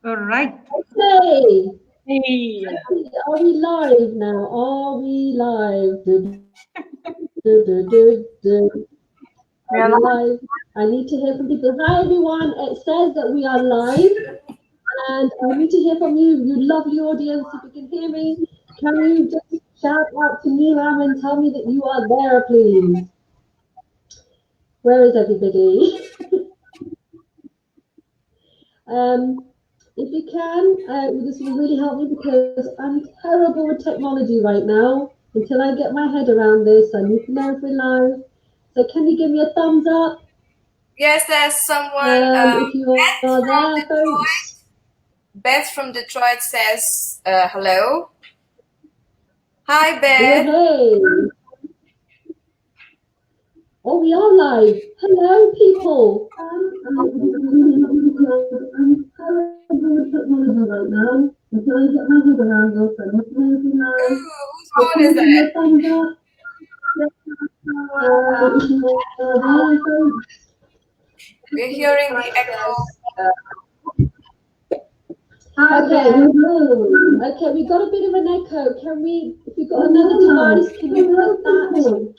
All right. Hey, Hey. are we live now? Are we live? We Are are we live. live? I need to hear from people. Hi, everyone. It says that we are live, and I need to hear from you, you lovely audience. If you can hear me, can you just shout out to Neelam and tell me that you are there, please? Where is everybody? If you can, this will really help me because I'm terrible with technology right now. Until I get my head around this, I need to know if we're live. So can you give me a thumbs up Yes, there's someone. if you are Beth there, from folks? Detroit. Beth from Detroit says hello. Hi, Yeah, Beth. hey. Oh, we are live. Hello, people. I'm terrible with technology right now. Until I get my head around this, I need to know if you're live. Ooh, whose So phone can is you give me that? a thumbs up? If you are there, folks. We're hearing the echo. Okay, okay, we got a bit of an echo. Can we, if you've got another device, can you put that on mute?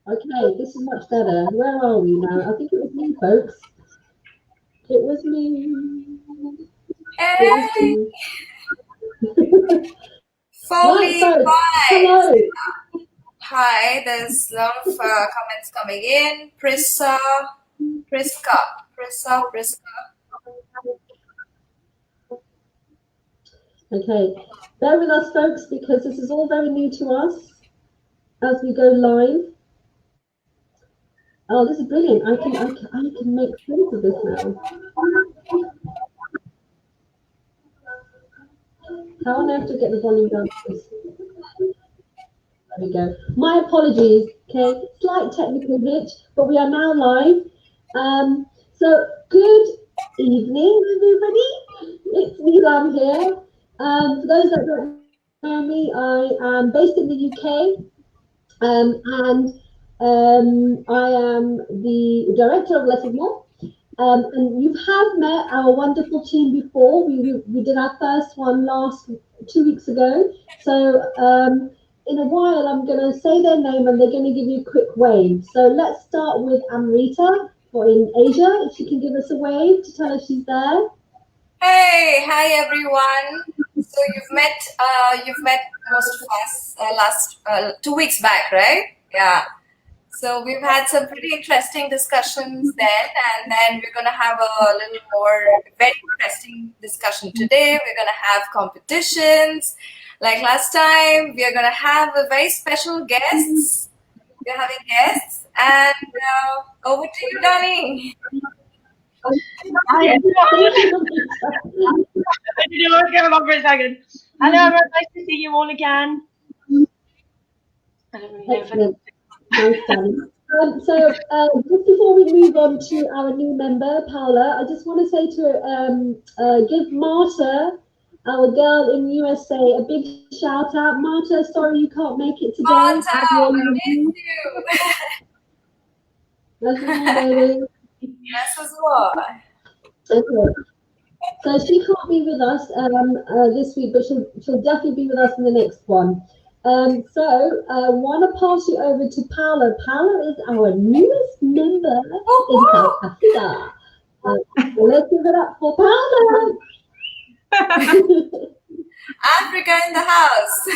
Okay, this is much better. Where are we now? I think it was me, folks. It was me. It was Hey, me. Right, Foley folks. Vibes. Hello. Hi, there's a lot of comments coming in. Priska. Okay, bear with us, folks, because this is all very new to us as we go live. Oh, this is brilliant. I can make sense of this now. How on earth to get the volume down? There we go. My apologies. Okay, slight technical hitch, but we are now live. So good evening, everybody. It's Neelam here. For those that don't know me, I am based in the UK, and I am the director of Less is More. And you have met our wonderful team before. We did our first one 2 weeks ago. So in a while, I'm going to say their name and they're going to give you a quick wave. So let's start with Amrita for in Asia. If she can give us a wave to tell us she's there. Hey, hi everyone. So you've met most of us last 2 weeks back, right? Yeah. So we've had some pretty interesting discussions then, and then we're going to have a little more very interesting discussion today. We're going to have competitions. Like last time, we are going to have a very special guests. We're having guests, and over to you, Donnie. Hi, Thank everyone. you, Amrita. I didn't know what came up for a second. Hello, everyone. Nice to see you all again. I don't really know if I need Excellent. Thanks, Danny. Just before we move on to our new member, Paula, I just want to say give Marta, our girl in USA, a big shout out. Marta, sorry you can't make it today. Marta, You're on we your miss move. you. This is more, baby. Yes, as well. Okay. So she can't be with us this week, but she'll definitely be with us in the next one. I want to pass you over to Paula. Paula is our newest member in South Woohoo! Africa. So let's give it up for Paula. Africa in the house.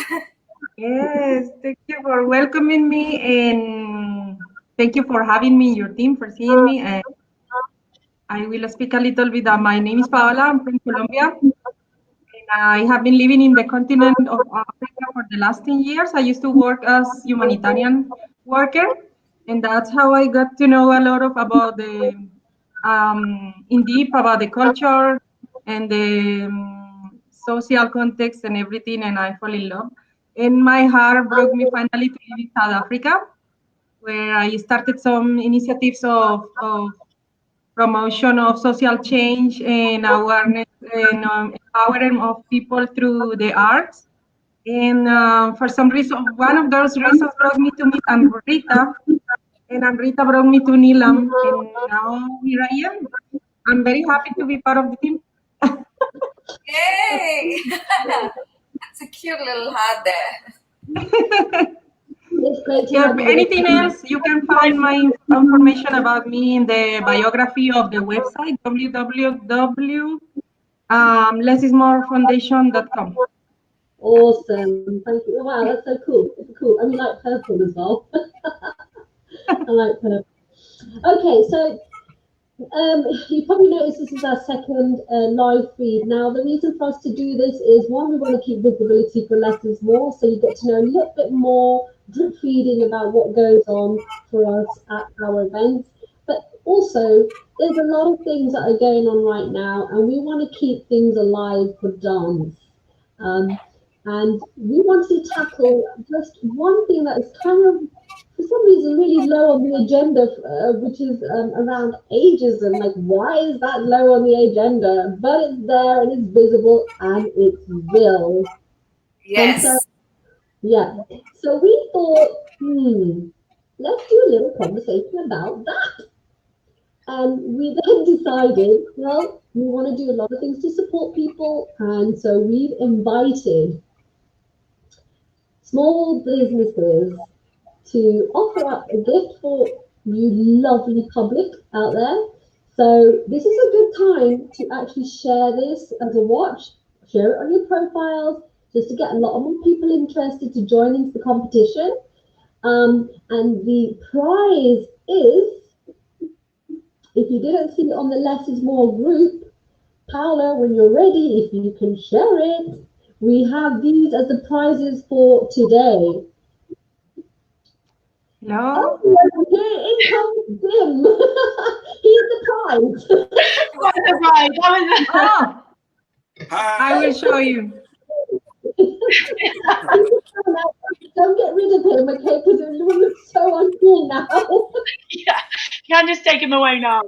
Yes, thank you for welcoming me and thank you for having me in your team, for seeing me. And I will speak a little bit. My name is Paola. I'm from Colombia. I have been living in the continent of Africa for the last 10 years. I used to work as humanitarian worker, and that's how I got to know a lot of about in deep about the culture and the social context and everything, and I fall in love. And my heart broke me finally to live in South Africa, where I started some initiatives of promotion of social change and awareness and empowering of people through the arts. And for some reason, one of those reasons brought me to meet Amrita, and Amrita brought me to Nilam, and now here I am. I'm very happy to be part of the team. Yay! That's a cute little heart there. It's great to If have you. anything else, you can find my information about me in the biography of the website, www.lessismorefoundation.com. Awesome. Thank you. Wow, that's so cool. Cool. And we like purple as well. I like purple. Okay, so you probably noticed this is our second live feed. Now, the reason for us to do this is, one, we want to keep visibility for Less is More, so you get to know a little bit more drip feeding about what goes on for us at our events. But also, there's a lot of things that are going on right now, and we want to keep things alive for dance. Um, and we want to tackle just one thing that is kind of, for some reason, really low on the agenda, which is around ageism. Like, why is that low on the agenda? But it's there and it's visible and it's real. And so, Yes. yeah. So we thought, let's do a little conversation about that. And we then decided, well, we want to do a lot of things to support people. And so we've invited small businesses to offer up a gift for you lovely public out there. So this is a good time to actually share this as a watch, share it on your profiles, just to get a lot more people interested to join into the competition. And the prize is, if you didn't see it on the Less is More group, Paola, when you're ready, if you can share it, we have these as the prizes for today. Hello? Oh, here in comes Jim. He's the prize. Oh, Hi. I will show you. Don't get rid of him, okay? Because it looks so uncool now. Yeah, can't just take him away now.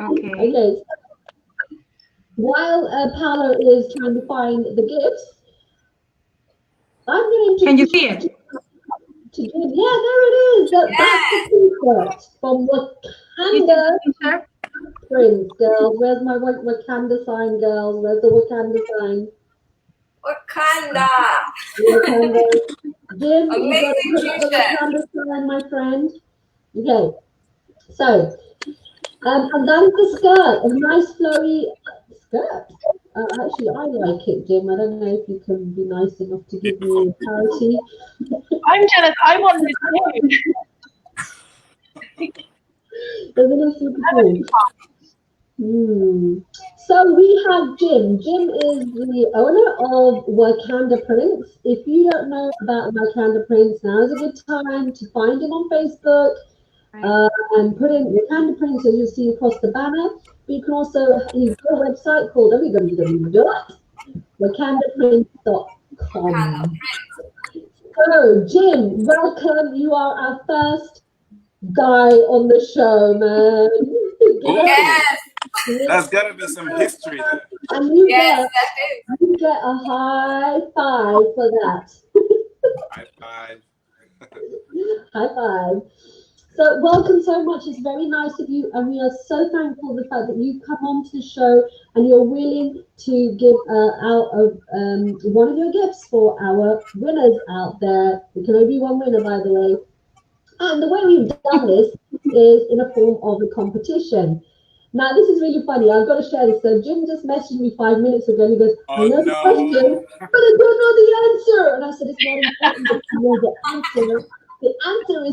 Okay. Okay. While Paolo is trying to find the gifts, I'm going to Can you introduce see it? to Jim. Yeah, there it is. That's the t-shirt from Is Wakanda it the t-shirt? Prince, girls. Where's my Wakanda sign, girls? Where's the Wakanda sign? Wakanda. Wakanda. Jim, you got to Amazing put up the t-shirt. Wakanda sign, my friend. Okay. So, and that is the skirt, a nice flowy skirt. Actually, I like it, Jim. I don't know if you can be nice enough to give me parity. I'm jealous. I want this too. Isn't it super cool? So we have Jim. Jim is the owner of Wakanda Prince. If you don't know about Wakanda Prince, now is a good time to find him on Facebook. And put in Wakanda Prince, so you'll see across the banner. But you can also, he's got a website called www.wakandaprince.com. So, Jim, welcome. You are our first guy on the show, man. Yes. There's got to be some history there. And you Yes, get a high five for that. High five. High five. So welcome so much. It's very nice of you, and we are so thankful for the fact that you've come onto the show and you're willing to give out of one of your gifts for our winners out there. There can only be one winner, by the way. And the way we've done this is in a form of a competition. Now, this is really funny. I've got to share this. So Jim just messaged me 5 minutes ago and he goes, I know the question, but I don't know the answer. And I said, it's not important that you know the answer. The answer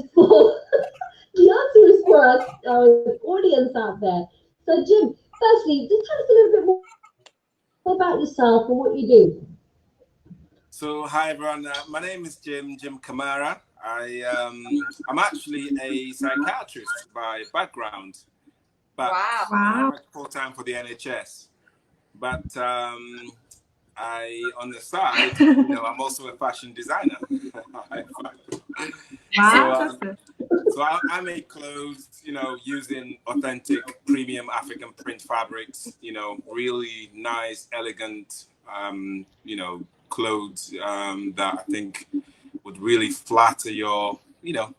is for our audience out there. So Jim, firstly, just tell us a little bit more about yourself and what you do. So hi everyone, my name is Jim Kamara. I'm actually a psychiatrist by background, but I work full-time for the NHS. But on the side, I'm also a fashion designer. Wow. So I make clothes, you know, using authentic premium African print fabrics, you know, really nice, elegant, you know, clothes that I think would really flatter your, you know,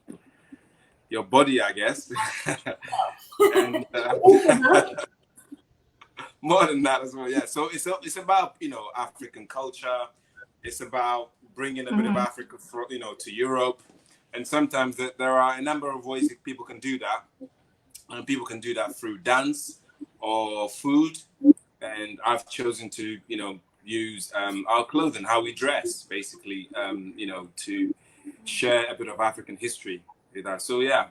your body, I guess. And more than that as well, yeah. So it's about, you know, African culture. It's about bringing a bit of Africa, you know, to Europe. And sometimes there are a number of ways that people can do that. And people can do that through dance or food. And I've chosen to, you know, use our clothing, how we dress, basically, you know, to share a bit of African history with that. So, yeah,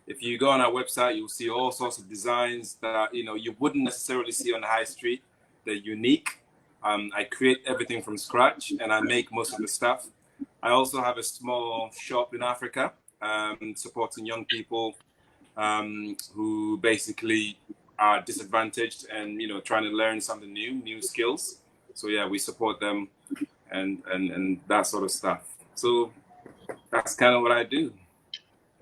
if you go on our website, you'll see all sorts of designs that, you know, you wouldn't necessarily see on the high street. They're unique. I create everything from scratch and I make most of the stuff. I also have a small shop in Africa supporting young people who basically are disadvantaged and, you know, trying to learn something new skills. So yeah, we support them and that sort of stuff. So that's kind of what I do.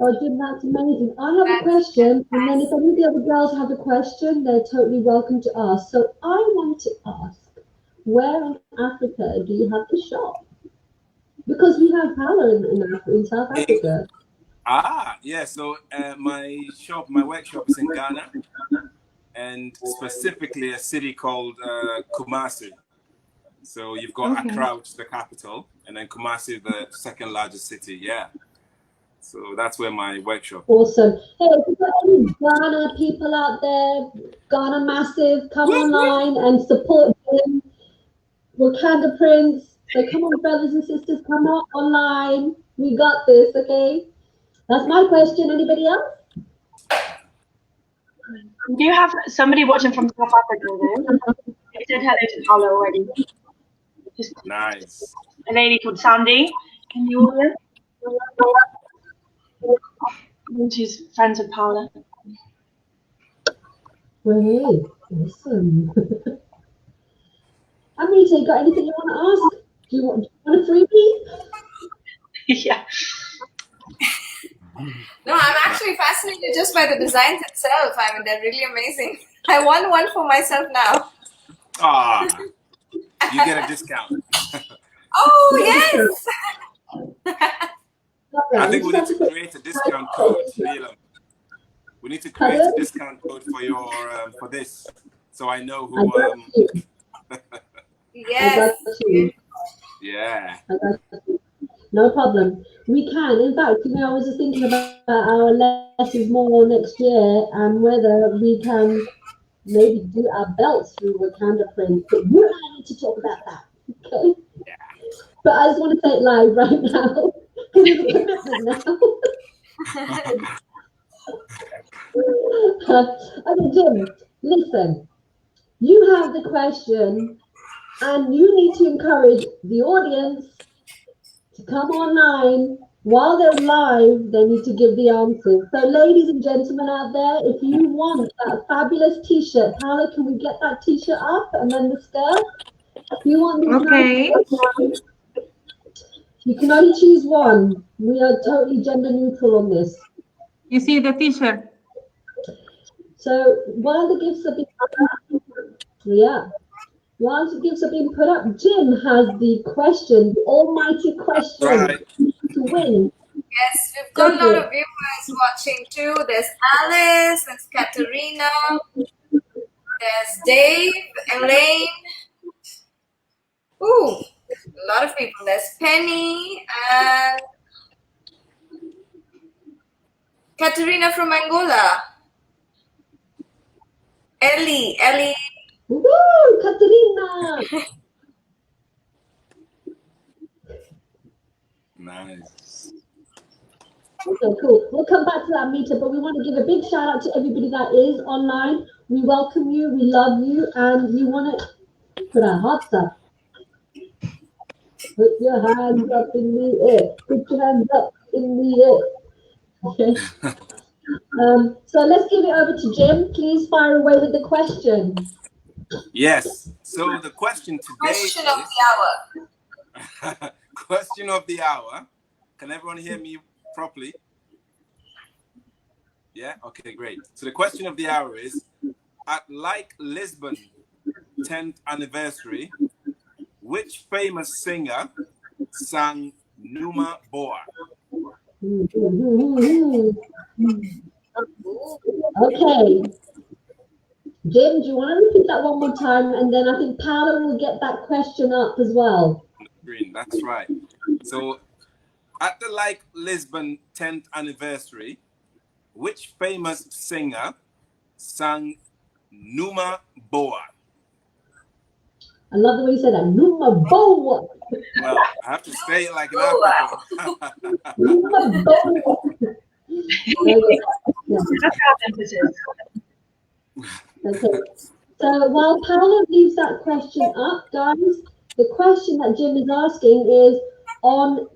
Oh, Jim, that's amazing. I have a question, and then if any of the other girls have a question, they're totally welcome to ask. So I want to ask, where in Africa do you have the shop? Because we have power in South Africa. Yeah. So my workshop is in Ghana, and specifically a city called Kumasi. So you've got Accra, which is the capital, and then Kumasi, the second largest city. Yeah. So that's where my workshop. Awesome. Hey, if you've got any Ghana people out there, Ghana Massive, come online and support them. Wakanda Prince. So come on, brothers and sisters, come on online. We got this, okay? That's my question. Anybody else? Do you have somebody watching from South Africa there? I said hello to Paula already. Just nice. A lady called Sandy in the audience. She's friends with Paula. Great, awesome. Amrita, you got anything you want to ask? Do you want a freebie? Yeah. No, I'm actually fascinated just by the designs itself. I mean, they're really amazing. I want one for myself now. Ah, you get a discount. Oh, yes! I think we need to create a discount code, Neelam. We need to create a discount code for your for this, so I know who. Yes. Yeah. No problem. We can. In fact, you know, I was just thinking about our less is more next year and whether we can maybe do our belts through Wakanda print. But you and I need to talk about that, okay? Yeah. But I just want to say it live right now because it's a commitment now. Okay, Jim, listen. You have the question, and you need to encourage the audience to come online. While they're live, they need to give the answers. So, ladies and gentlemen out there, if you want that fabulous T-shirt, Paula, can we get that T-shirt up and then the skirt? If you want these nice, you can only choose one. We are totally gender neutral on this. You see the T-shirt. So while the gifts are being while the gifts are being put up, Jim has the question, the almighty question to win. Yes, we've got a lot of viewers watching too. There's Alice, there's Katerina, there's Dave, Elaine. Ooh, a lot of people. There's Penny and Katerina from Angola. Ellie. Woo, Katerina! Nice. Okay, cool. We'll come back to that meetup, but we want to give a big shout out to everybody that is online. We welcome you, we love you, and we want to put our hearts up. Put your hands up in the air. Put your hands up in the air. Okay. So let's give it over to Jim. Please fire away with the question. Yes. So the question today Question of the hour. Question of the hour. Can everyone hear me properly? Yeah? Okay, great. So the question of the hour is, at Like Lisbon 10th anniversary, which famous singer sang Numa Boa? Okay. Jim, do you want to repeat that one more time? And then I think Paula will get that question up as well. Green, that's right. So at the Like Lisbon 10th anniversary, which famous singer sang Numa Boa? I love the way you said that. Numa Boa. Well, I have to say it like an African. Numa Boa. That's our emphasis. Okay. So while Paula leaves that question up, guys, the question that Jim is asking is on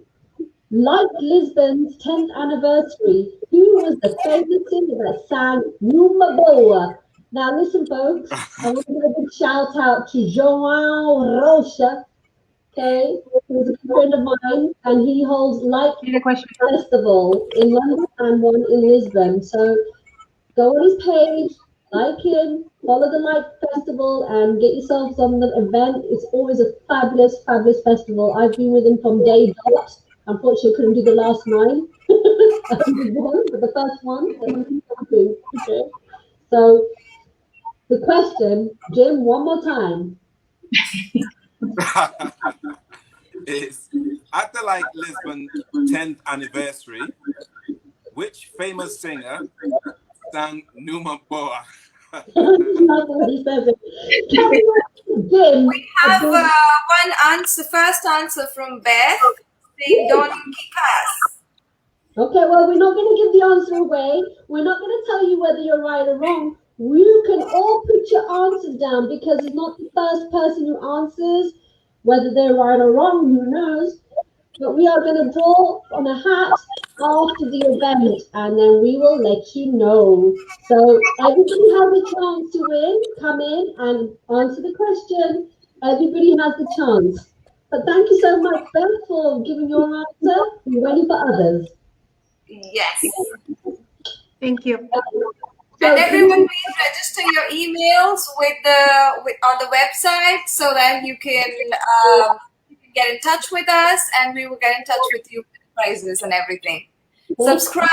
Like Lisbon's 10th anniversary, who was the famous singer that sang Numa Boa? Now listen, folks, I want to give a big shout out to João Rocha, okay, who's a good friend of mine, and he holds Like Festival in London and one in Lisbon. So go on his page, like him, follow the Light Festival, and get yourselves on the event. It's always a fabulous, fabulous festival. I've been with him from day dot. Unfortunately, couldn't do the last 9, but the first one, okay. So the question, Jim, one more time. Is at the Like Lisbon 10th anniversary, which famous singer sang Numa Boa? We have one answer, first answer from Beth, saying Don Kikas. Okay, well, we're not going to give the answer away. We're not going to tell you whether you're right or wrong. You can all put your answers down because it's not the first person who answers. Whether they're right or wrong, who knows? But we are going to draw on a hat after the event, and then we will let you know. So everybody has a chance to win. Come in and answer the question. Everybody has the chance. But thank you so much, Beth, for giving your answer. We're ready for others. Yes. Thank you. And everyone, please register your emails on the website so that you can get in touch with us, and we will get in touch with you with prizes and everything. Subscribe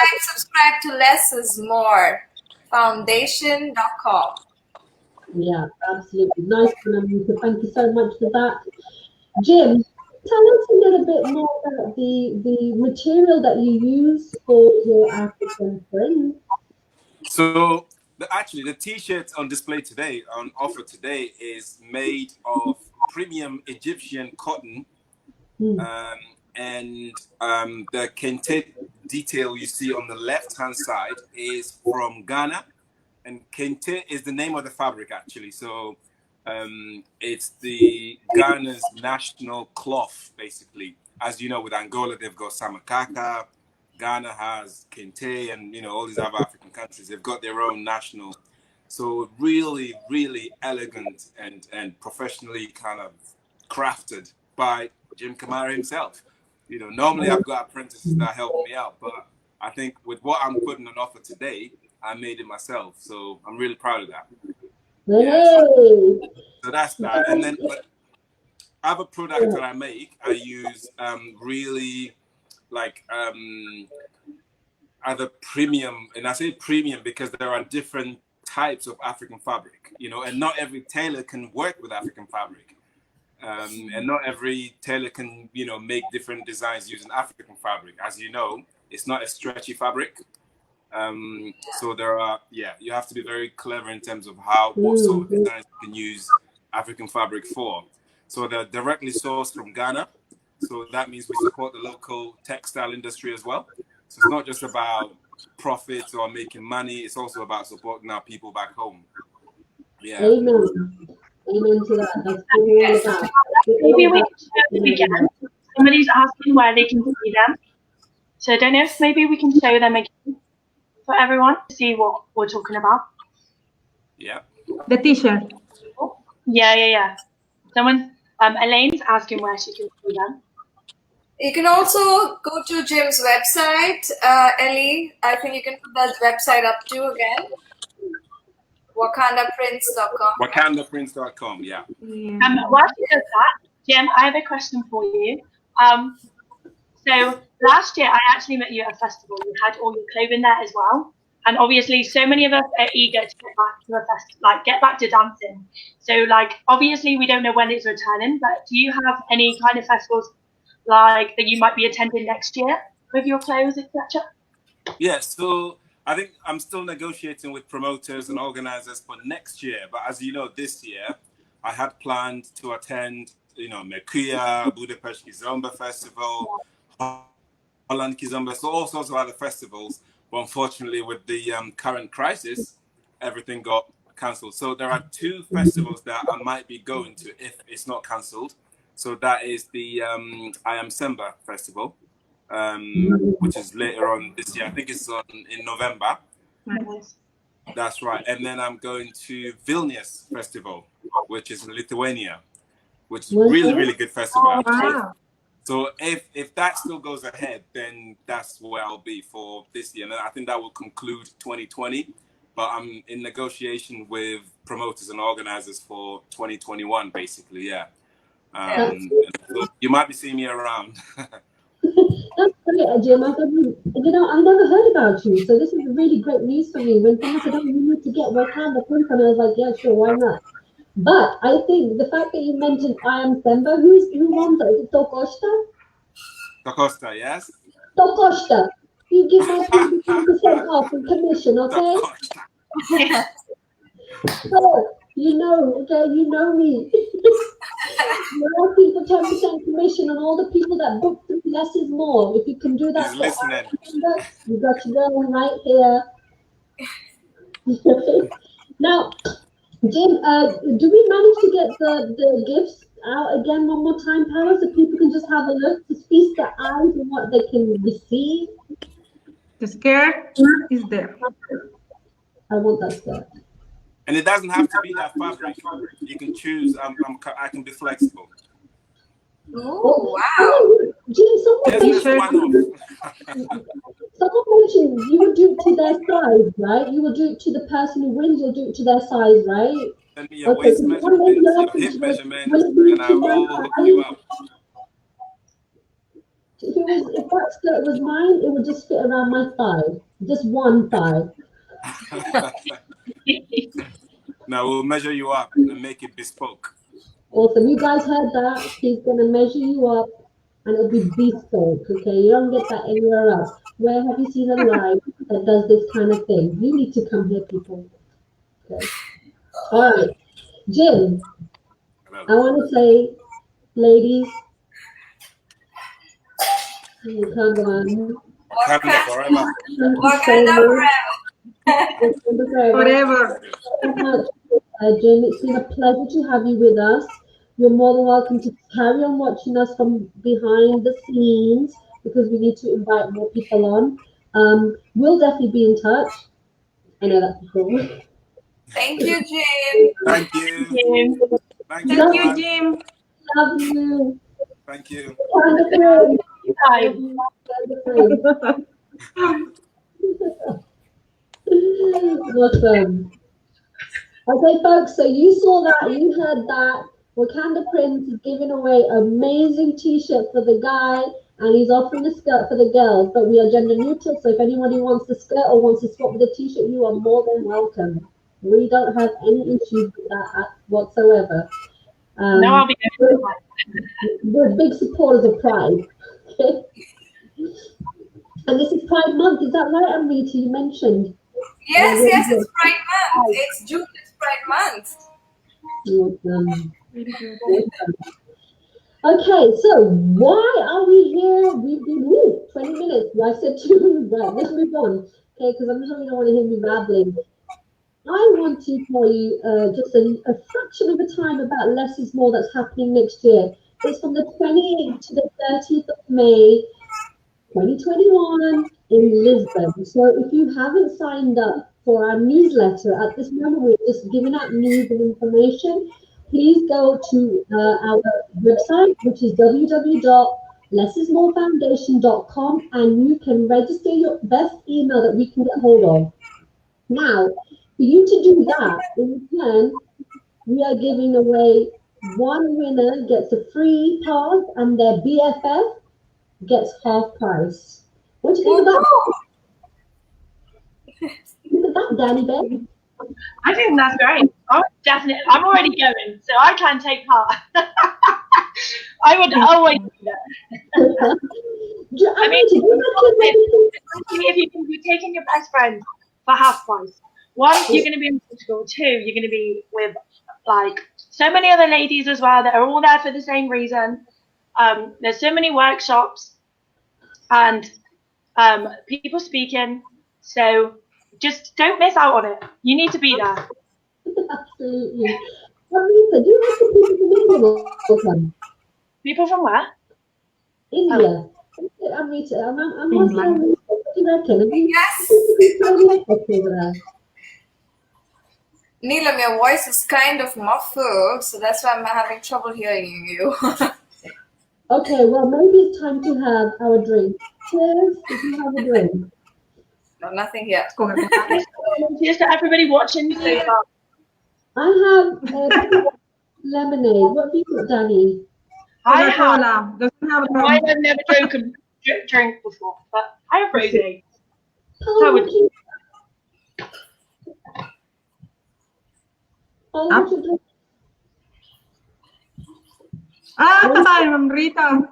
to Less is More Foundation.com. Yeah, absolutely. Nice one, Amita. Thank you so much for that. Jim, tell us a little bit more about the material that you use for your African print. So actually, the T-shirt on display today, on offer today, is made of premium Egyptian cotton, and the kente detail you see on the left-hand side is from Ghana, and kente is the name of the fabric actually. So it's the Ghana's national cloth, basically. As you know, with Angola, they've got samakaka. Ghana has kente, and all these other African countries, they've got their own national. So really, really elegant and professionally kind of crafted by Jim Kamara himself. Normally I've got apprentices that help me out, but I think with what I'm putting on offer today, I made it myself. So I'm really proud of that. Yeah, so that's that. And then other products that I make, I use really like either premium, and I say premium because there are different types of African fabric, and not every tailor can work with African fabric. And not every tailor can, make different designs using African fabric. As you know, it's not a stretchy fabric. So there are, you have to be very clever in terms of what sort of designs you can use African fabric for. So they're directly sourced from Ghana. So that means we support the local textile industry as well. So it's not just about profits or making money. It's also about supporting our people back home. Yeah. Amen. Amen to that. That's what we're all about. Maybe we can show them again. Somebody's asking where they can see them. So I don't know if maybe we can show them again for everyone to see what we're talking about. Yeah. The T-shirt. Yeah. Someone, Elaine's asking where she can see them. You can also go to Jim's website, Ellie. I think you can put that website up too again. WakandaPrince.com. WakandaPrince.com, yeah. While she does that, Jim, I have a question for you. So last year I actually met you at a festival. You had all your clothing there as well. And obviously so many of us are eager to get back to a festival, like get back to dancing. So like obviously we don't know when it's returning, but do you have any kind of festivals like that you might be attending next year with your clothes, etc.? Yeah, so I think I'm still negotiating with promoters and organizers for next year. But as you know, this year I had planned to attend, Mekuya, Budapest Kizomba Festival, Holland Kizomba, so all sorts of other festivals. But unfortunately, with the current crisis, everything got cancelled. So there are two festivals that I might be going to if it's not cancelled. So that is the I Am Semba Festival, which is later on this year. I think it's in November. Nice. That's right. And then I'm going to Vilnius Festival, which is in Lithuania, which is really, really good festival. Wow. So if that still goes ahead, then that's where I'll be for this year. And I think that will conclude 2020. But I'm in negotiation with promoters and organizers for 2021, basically, yeah. So you might be seeing me around. That's great, Jim. I've never heard about you, so this is really great news for me. When someone said, "Oh, you need to get Wakanda Prince," and I was like, "Yeah, sure, why not?" But I think the fact that you mentioned I Am Semba, who won that? Is it Tokosta? Tokosta, yes? Tokosta. You give my 20% off in commission, okay? So, you know me. You're asking for 10% commission on all the people that book through Less is More. If you can do that, He's listening. you got your girl right here. Now, Jim, do we manage to get the gifts out again one more time, Paula, so people can just have a look to feast their eyes on what they can receive? The skirt is there. I want that skirt. And it doesn't have to be that fabric. You can choose. I can be flexible. Oh, wow. Jim, someone mentioned you would do it to their size, right? You will do it to the person who wins, you'll do it to their size, right? Send me your waist measurement, your hip measurement, and I will hook you up. If that skirt was mine, it would just fit around my thigh. Just one thigh. Now we'll measure you up and make it bespoke. Awesome. You guys heard that? He's going to measure you up and it'll be bespoke, okay? You don't get that anywhere else. Where have you seen a live that does this kind of thing? You need to come here, people. Okay. All right. Jim, I want to say, ladies, Wakanda forever. Forever. Jim, it's been a pleasure to have you with us. You're more than welcome to carry on watching us from behind the scenes because we need to invite more people on. We'll definitely be in touch. I know that before. Thank you, Jim. Thank you. Thank you, Jim. Love you. Thank you. Awesome. Okay, folks, so you saw that, you heard that. Wakanda Prince is giving away an amazing t-shirt for the guy, and he's offering a skirt for the girls, but we are gender neutral, so if anybody wants the skirt or wants to swap with the t-shirt, you are more than welcome. We don't have any issues with that whatsoever. No, I'll be good. We're big supporters of Pride. Okay? And this is Pride Month, is that right, Amrita, you mentioned? Yes, it's Pride Month. It's June, it's Pride Month. Okay, so why are we here? We've been 20 minutes. I said 2, right, let's move on. Okay, because I'm sure you don't want to hear me babbling. I want to tell you just a fraction of a time about Less is More that's happening next year. It's from the 28th to the 30th of May, 2021 in Lisbon. So if you haven't signed up for our newsletter, at this moment we're just giving out news and information. Please go to our website, which is www.wakandaprint.com. lessismorefoundation.com, and you can register your best email that we can get hold of. Now, for you to do that, in return, we are giving away one winner gets a free pass and their BFF gets half price. What do you think of that? Look at that, Danny Bear. I think that's great. I'm already going, so I can take part. I would always do that. I mean, if you're taking your best friend for half price, one, you're going to be in Portugal. Two, you're going to be with like so many other ladies as well that are all there for the same reason. There's so many workshops and people speaking, so just don't miss out on it. You need to be there. Absolutely. Amrita, do you have some people from India welcome? People from where? India. Amrita, I'm asking, what do you reckon? Yes. Neelam, your voice is kind of muffled, so that's why I'm having trouble hearing you. Okay, well, maybe it's time to have our drink. Cheers, if you have a drink. No, nothing here. Cheers to everybody watching so far. I have lemonade. What have you got, Danny? I've never drank before, but I have rosé. How would you? I'm Rita.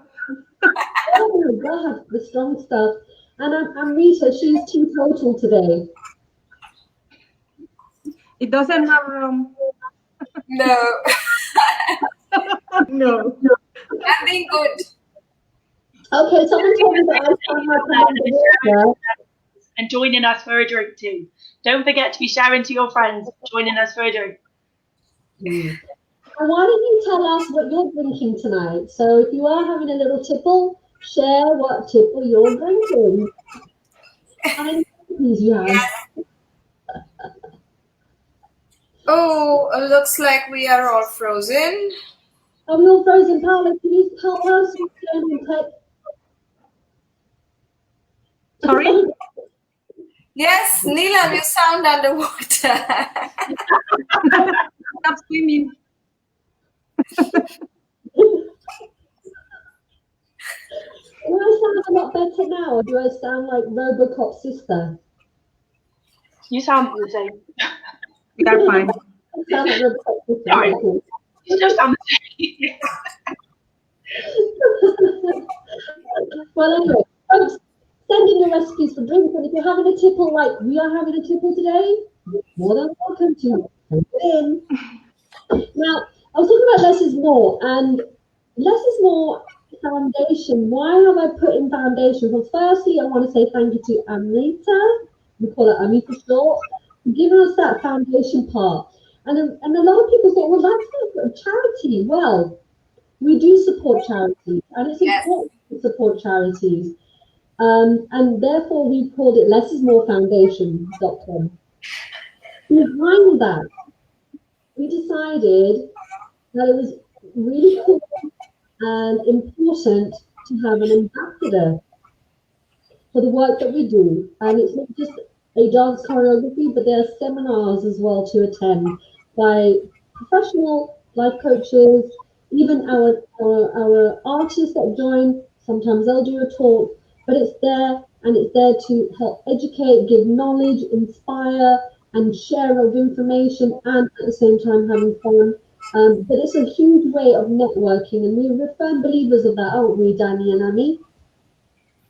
Oh my God, the strong stuff. And I'm Rita, she's teetotal today. It doesn't have rum. No. No. I'm being good. Okay, someone told me that I found my water. And joining us for a drink too. Don't forget to be sharing to your friends, joining us for a drink. And why don't you tell us what you're drinking tonight? So if you are having a little tipple, share what tipple you're drinking. How many tipples you have? Oh, looks like we are all frozen. Are we all frozen? Paula, can you help us? Sorry? Yes, Neelam, you sound underwater. Stop swimming. Do I sound a lot better now, or do I sound like Robocop's sister? You sound the same. We are fine. I sound like Robocop's sister. Sorry. You still sound the same. Well, anyway, folks, send in your recipes for drinks, and if you're having a tipple like we are having a tipple today, you're more than welcome to send it in. Now, I was talking about less is more, and less is more foundation. Why have I put in foundation? Well, firstly, I want to say thank you to Amrita, we call her Ami for short, for giving us that foundation part. And a lot of people thought, well, that's not a charity. Well, we do support charities, and it's important to support charities. And therefore, we called it lessismorefoundation.com. Behind that, we decided that it was really cool and important to have an ambassador for the work that we do. And it's not just a dance choreography, but there are seminars as well to attend by professional life coaches, even our artists that join. Sometimes they'll do a talk, but it's there, and it's there to help educate, give knowledge, inspire, and share of information, and at the same time having fun. But it's a huge way of networking, and we're firm believers of that, aren't we, Danny and Ami?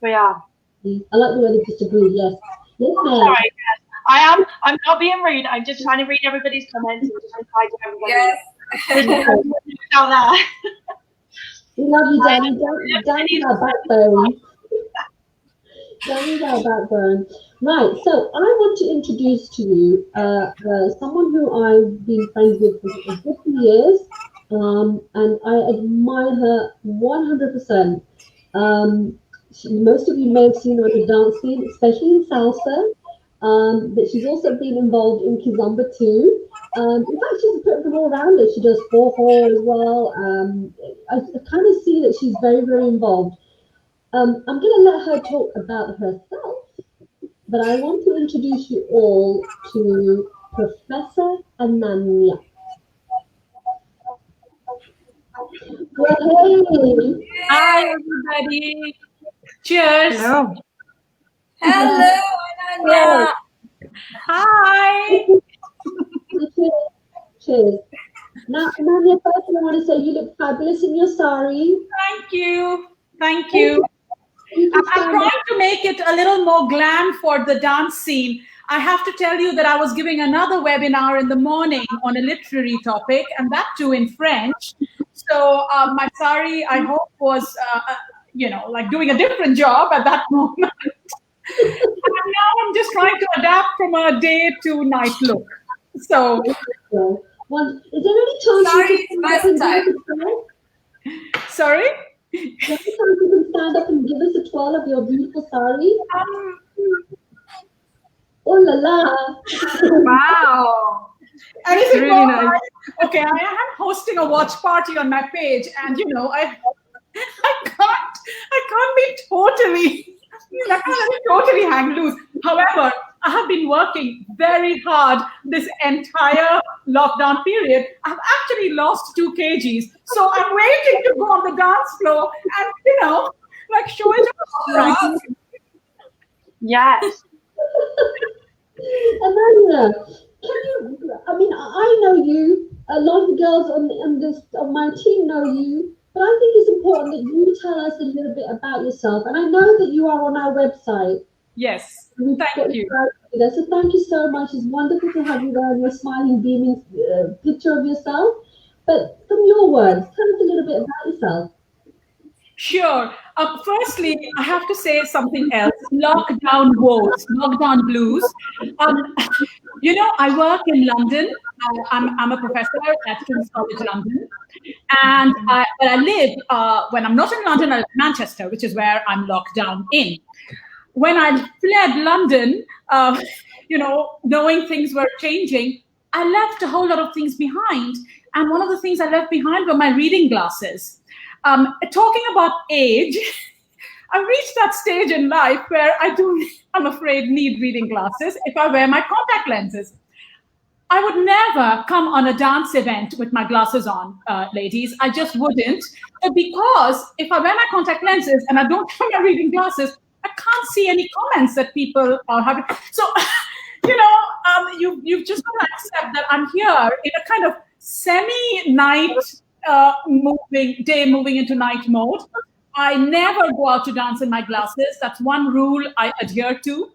We are. I like the way they disagree. Yes. Yes, ma'am. Sorry, yes. I am. I'm not being rude. I'm just trying to read everybody's comments and just reply to everybody. Yes. Out there. We love you, Danny. Danny's our backbone. Danny's our backbone. Right. So I want to introduce to you someone who I've been friends with for a good few years, and I admire her 100%. Most of you may have seen her on the dance scene, especially in salsa, but she's also been involved in kizomba too. In fact, she's a bit of an all-rounder. She does 4/4 as well. I kind of see that she's very, very involved. I'm going to let her talk about herself, but I want to introduce you all to Professor Ananya. Well, hey. Hi, everybody. Cheers. Hello. Hello, Ananya. Hi. Cheers. Now, Ananya, first I want to say you look fabulous in your sari. Thank you. Thank you. You can I'm stand trying up. to make it a little more glam for the dance scene. I have to tell you that I was giving another webinar in the morning on a literary topic, and that too in French. So my sari, I hope, was, like doing a different job at that moment. And now I'm just trying to adapt from a day to night look. So, One, is there any chance Sorry, you can stand up and give us a twirl? sorry? Is there any chance you can stand up and give us a twirl of your beautiful sari? Oh la la! Wow. Anything Really more? nice. Okay, I am hosting a watch party on my page, and I can't be totally hang loose. However, I have been working very hard this entire lockdown period. I've actually lost 2 kgs, so I'm waiting to go on the dance floor and show it off. Yes. Amanda, can you? I mean, I know you. A lot of the girls on my team know you, but I think it's important that you tell us a little bit about yourself. And I know that you are on our website. Yes, We've thank got you. there. So thank you so much. It's wonderful to have you there and your smiling, beaming picture of yourself. But from your words, tell us a little bit about yourself. Sure. Firstly, I have to say something else. Lockdown woes, lockdown blues. I work in London. I'm a professor at King's College London. And but I live, when I'm not in London, I live in Manchester, which is where I'm locked down in. When I fled London, knowing things were changing, I left a whole lot of things behind. And one of the things I left behind were my reading glasses. Talking about age, I reached that stage in life where I'm afraid, need reading glasses if I wear my contact lenses. I would never come on a dance event with my glasses on, ladies. I just wouldn't. But because if I wear my contact lenses and I don't have my reading glasses, I can't see any comments that people are having. So, you've just got to accept that I'm here in a kind of semi-night moving into night mode. I never go out to dance in my glasses. That's one rule I adhere to.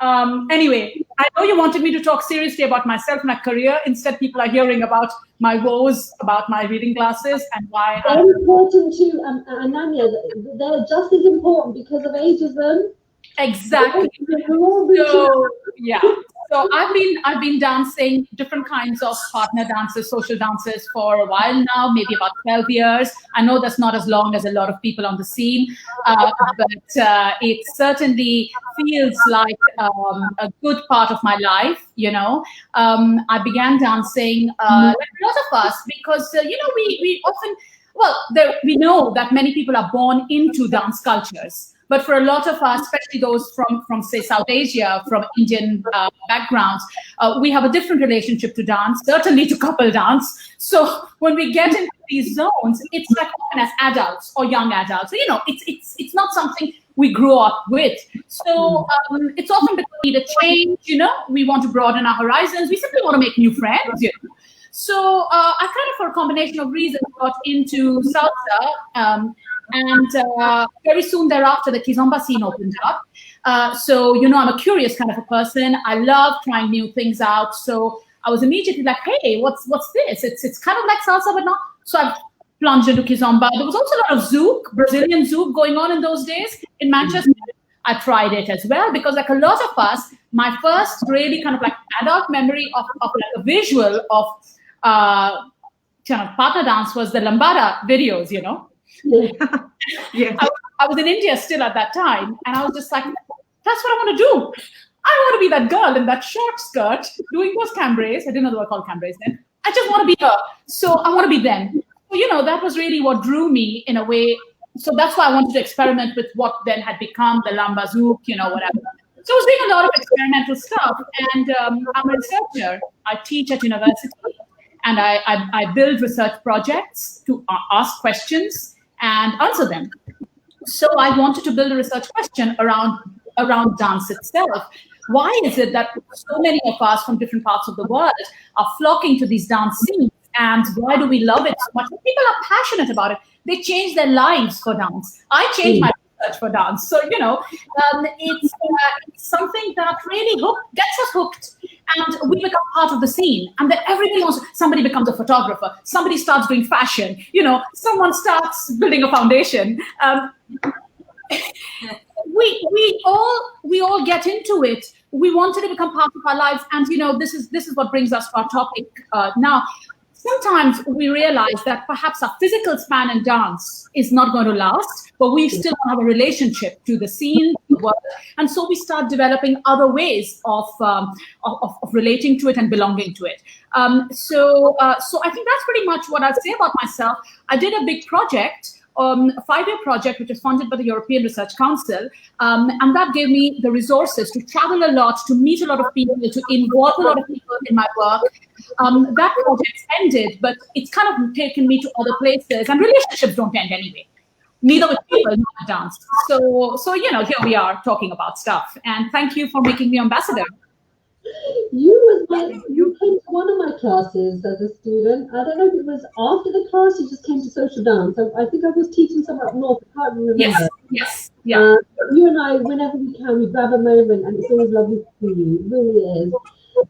Anyway, I know you wanted me to talk seriously about myself, my career. Instead, people are hearing about my woes, about my reading glasses, and why. Very important too, Ananya. They're just as important because of ageism. Exactly. So yeah. So I've been dancing different kinds of partner dances, social dances for a while now, maybe about 12 years. I know that's not as long as a lot of people on the scene, but it certainly feels like a good part of my life. I began dancing like a lot of us because we often we know that many people are born into dance cultures. But for a lot of us, especially those from say, South Asia, from Indian backgrounds, we have a different relationship to dance, certainly to couple dance. So when we get into these zones, it's like often as adults or young adults. So, it's not something we grew up with. So it's often because we need a change, we want to broaden our horizons. We simply want to make new friends, So I kind of, for a combination of reasons, got into salsa. And very soon thereafter, the kizomba scene opened up. So, I'm a curious kind of a person. I love trying new things out. So I was immediately like, hey, what's this? It's kind of like salsa, but not. So I plunged into kizomba. There was also a lot of zouk, Brazilian zouk going on in those days in Manchester. I tried it as well because, like a lot of us, my first really kind of like adult memory of like a visual of kind of partner dance was the lambada videos, Yeah. I was in India still at that time, and I was just like, that's what I want to do. I want to be that girl in that short skirt doing those cambres. I didn't know they were called cambres then. I just want to be her. So I want to be them. So, that was really what drew me in a way so that's why I wanted to experiment with what then had become the Lamba Zouk, whatever. So I was doing a lot of experimental stuff, and I'm a researcher. I teach at university, and I build research projects to ask questions and answer them. So I wanted to build a research question around dance itself. Why is it that so many of us from different parts of the world are flocking to these dance scenes? And why do we love it so much? People are passionate about it. They change their lives for dance. I changed my research for dance. So, it's something that really gets us hooked. And we become part of the scene. And then everybody wants, somebody becomes a photographer. Somebody starts doing fashion. Someone starts building a foundation. We all get into it. We wanted to become part of our lives. And, this is what brings us to our topic now. Sometimes we realize that perhaps our physical span in dance is not going to last, but we still have a relationship to the scene, the world, and so we start developing other ways of relating to it and belonging to it. So I think that's pretty much what I'd say about myself. I did a big project. A 5-year project, which is funded by the European Research Council, and that gave me the resources to travel a lot, to meet a lot of people, to involve a lot of people in my work. That project ended, but it's kind of taken me to other places, and relationships don't end anyway. Neither with people, nor with dance. So here we are talking about stuff, and thank you for making me ambassador. You came to one of my classes as a student. I don't know if it was after the class you just came to social dance. I think I was teaching somewhere up north. I can't remember. Yes. Yeah. You and I, whenever we can, we grab a moment, and it's always lovely to see you. It really is.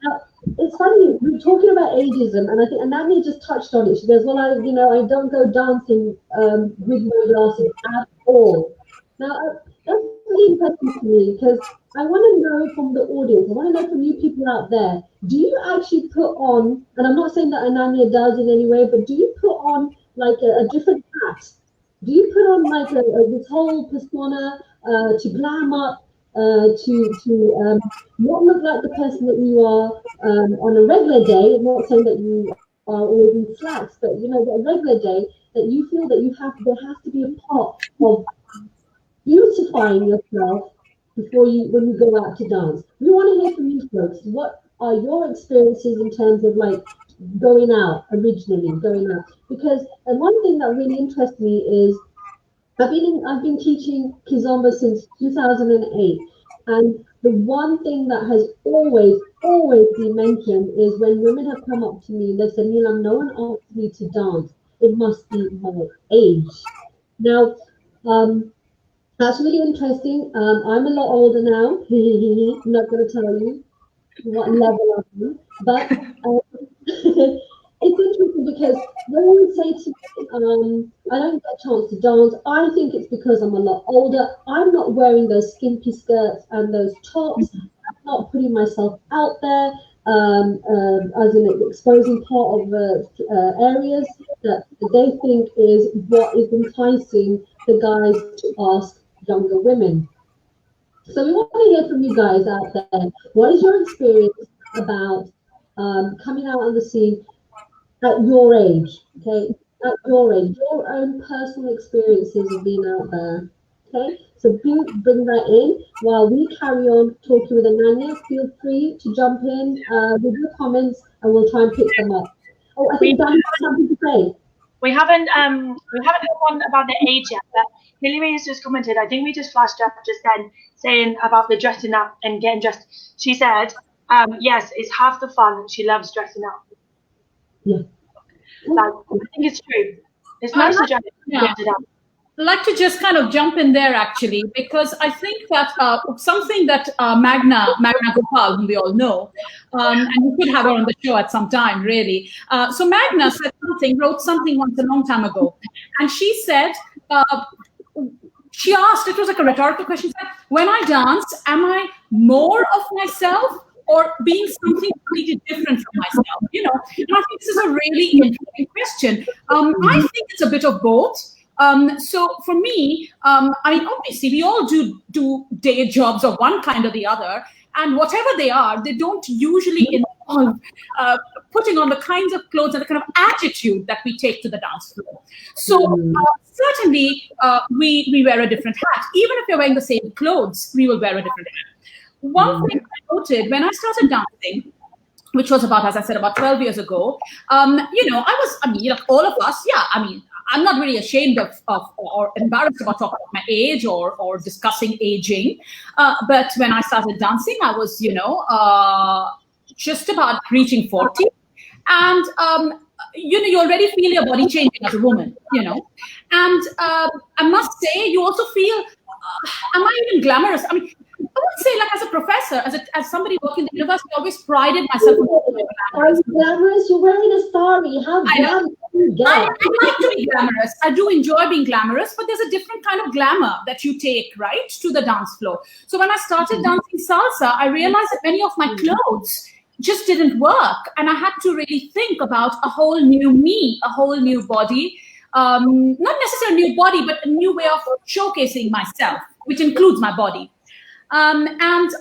Now, it's funny, we're talking about ageism, and I think Ananya just touched on it. She goes, well, I don't go dancing with my glasses at all. Now, that's really interesting to me, because I want to know from the audience, I want to know from you people out there, do you actually put on, and I'm not saying that Ananya does in any way, but do you put on like a different hat? Do you put on like this whole persona to glam up, to not look like the person that you are on a regular day? I'm not saying that you are always in slacks, but a regular day that you feel that there has to be a part of beautifying yourself when you go out to dance. We want to hear from you folks. What are your experiences in terms of like going out? Because and one thing that really interests me is I've been teaching Kizomba since 2008, and the one thing that has always been mentioned is when women have come up to me and they've said, Neelam, no one asked me to dance. It must be my age. Now, that's really interesting. I'm a lot older now. I'm not going to tell you what level I'm in, but it's interesting because when you say to me, I don't get a chance to dance, I think it's because I'm a lot older. I'm not wearing those skimpy skirts and those tops. I'm not putting myself out there as in exposing part of the areas that they think is what is enticing the guys to ask younger women. So we want to hear from you guys out there. What is your experience about coming out on the scene at your age? Okay, at your age, your own personal experiences of being out there. Okay, so do bring that in while we carry on talking with Ananya. Feel free to jump in with your comments, and we'll try and pick them up. Oh, I think Dan has something to say. We haven't had one about the age yet, but Hilary has just commented. I think we just flashed up just then saying about the dressing up and getting dressed. She said, yes, it's half the fun. She loves dressing up. Yeah. Like, I think it's true. It's nice to dress up. I'd like to just kind of jump in there actually, because I think that something that Magna Gopal, whom we all know, and we could have her on the show at some time, really. So Magna wrote something once a long time ago, and she said, she asked, it was like a rhetorical question, she said, when I dance, am I more of myself or being something completely different from myself? And I think this is a really interesting question. I think it's a bit of both. So for me, I mean, obviously we all do day jobs of one kind or the other. And whatever they are, they don't usually involve putting on the kinds of clothes and the kind of attitude that we take to the dance floor. So certainly we wear a different hat. Even if you're wearing the same clothes, we will wear a different hat. One thing I noted when I started dancing, which was about, as I said, about 12 years ago, all of us, I'm not really ashamed of or embarrassed about talking about my age or discussing aging. But when I started dancing, I was, just about reaching 40. And, you already feel your body changing as a woman, And I must say, you also feel, am I even glamorous? I mean, I would say, like, as a professor, as somebody working in the university, I always prided myself on glamorous. Glamorous? You're wearing a sari. How glamorous you get? I like to be glamorous. I do enjoy being glamorous, but there's a different kind of glamour that you take, right, to the dance floor. So when I started dancing salsa, I realized that many of my clothes just didn't work. And I had to really think about a whole new me, a whole new body. Not necessarily a new body, but a new way of showcasing myself, which includes my body. I don't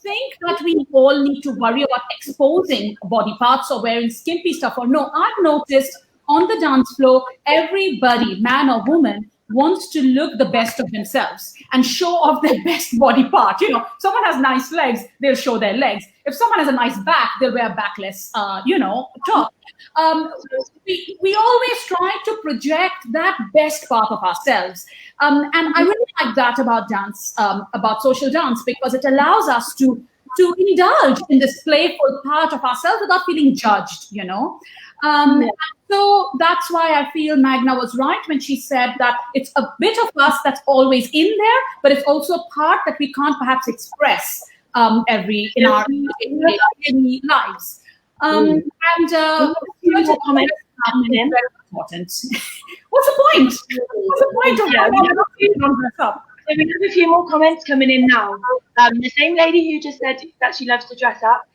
think that we all need to worry about exposing body parts or wearing skimpy stuff. Or no, I've noticed on the dance floor, everybody, man or woman, wants to look the best of themselves and show off their best body part. Someone has nice legs, they'll show their legs. If someone has a nice back, they'll wear a backless, top. We always try to project that best part of ourselves. And I really like that about dance, about social dance, because it allows us to indulge in this playful part of ourselves without feeling judged, So that's why I feel Magna was right when she said that it's a bit of us that's always in there, but it's also a part that we can't perhaps express in our daily lives. And comment very important. What's the point? What's the point of that? So we have a few more comments coming in now. The same lady who just said that she loves to dress up,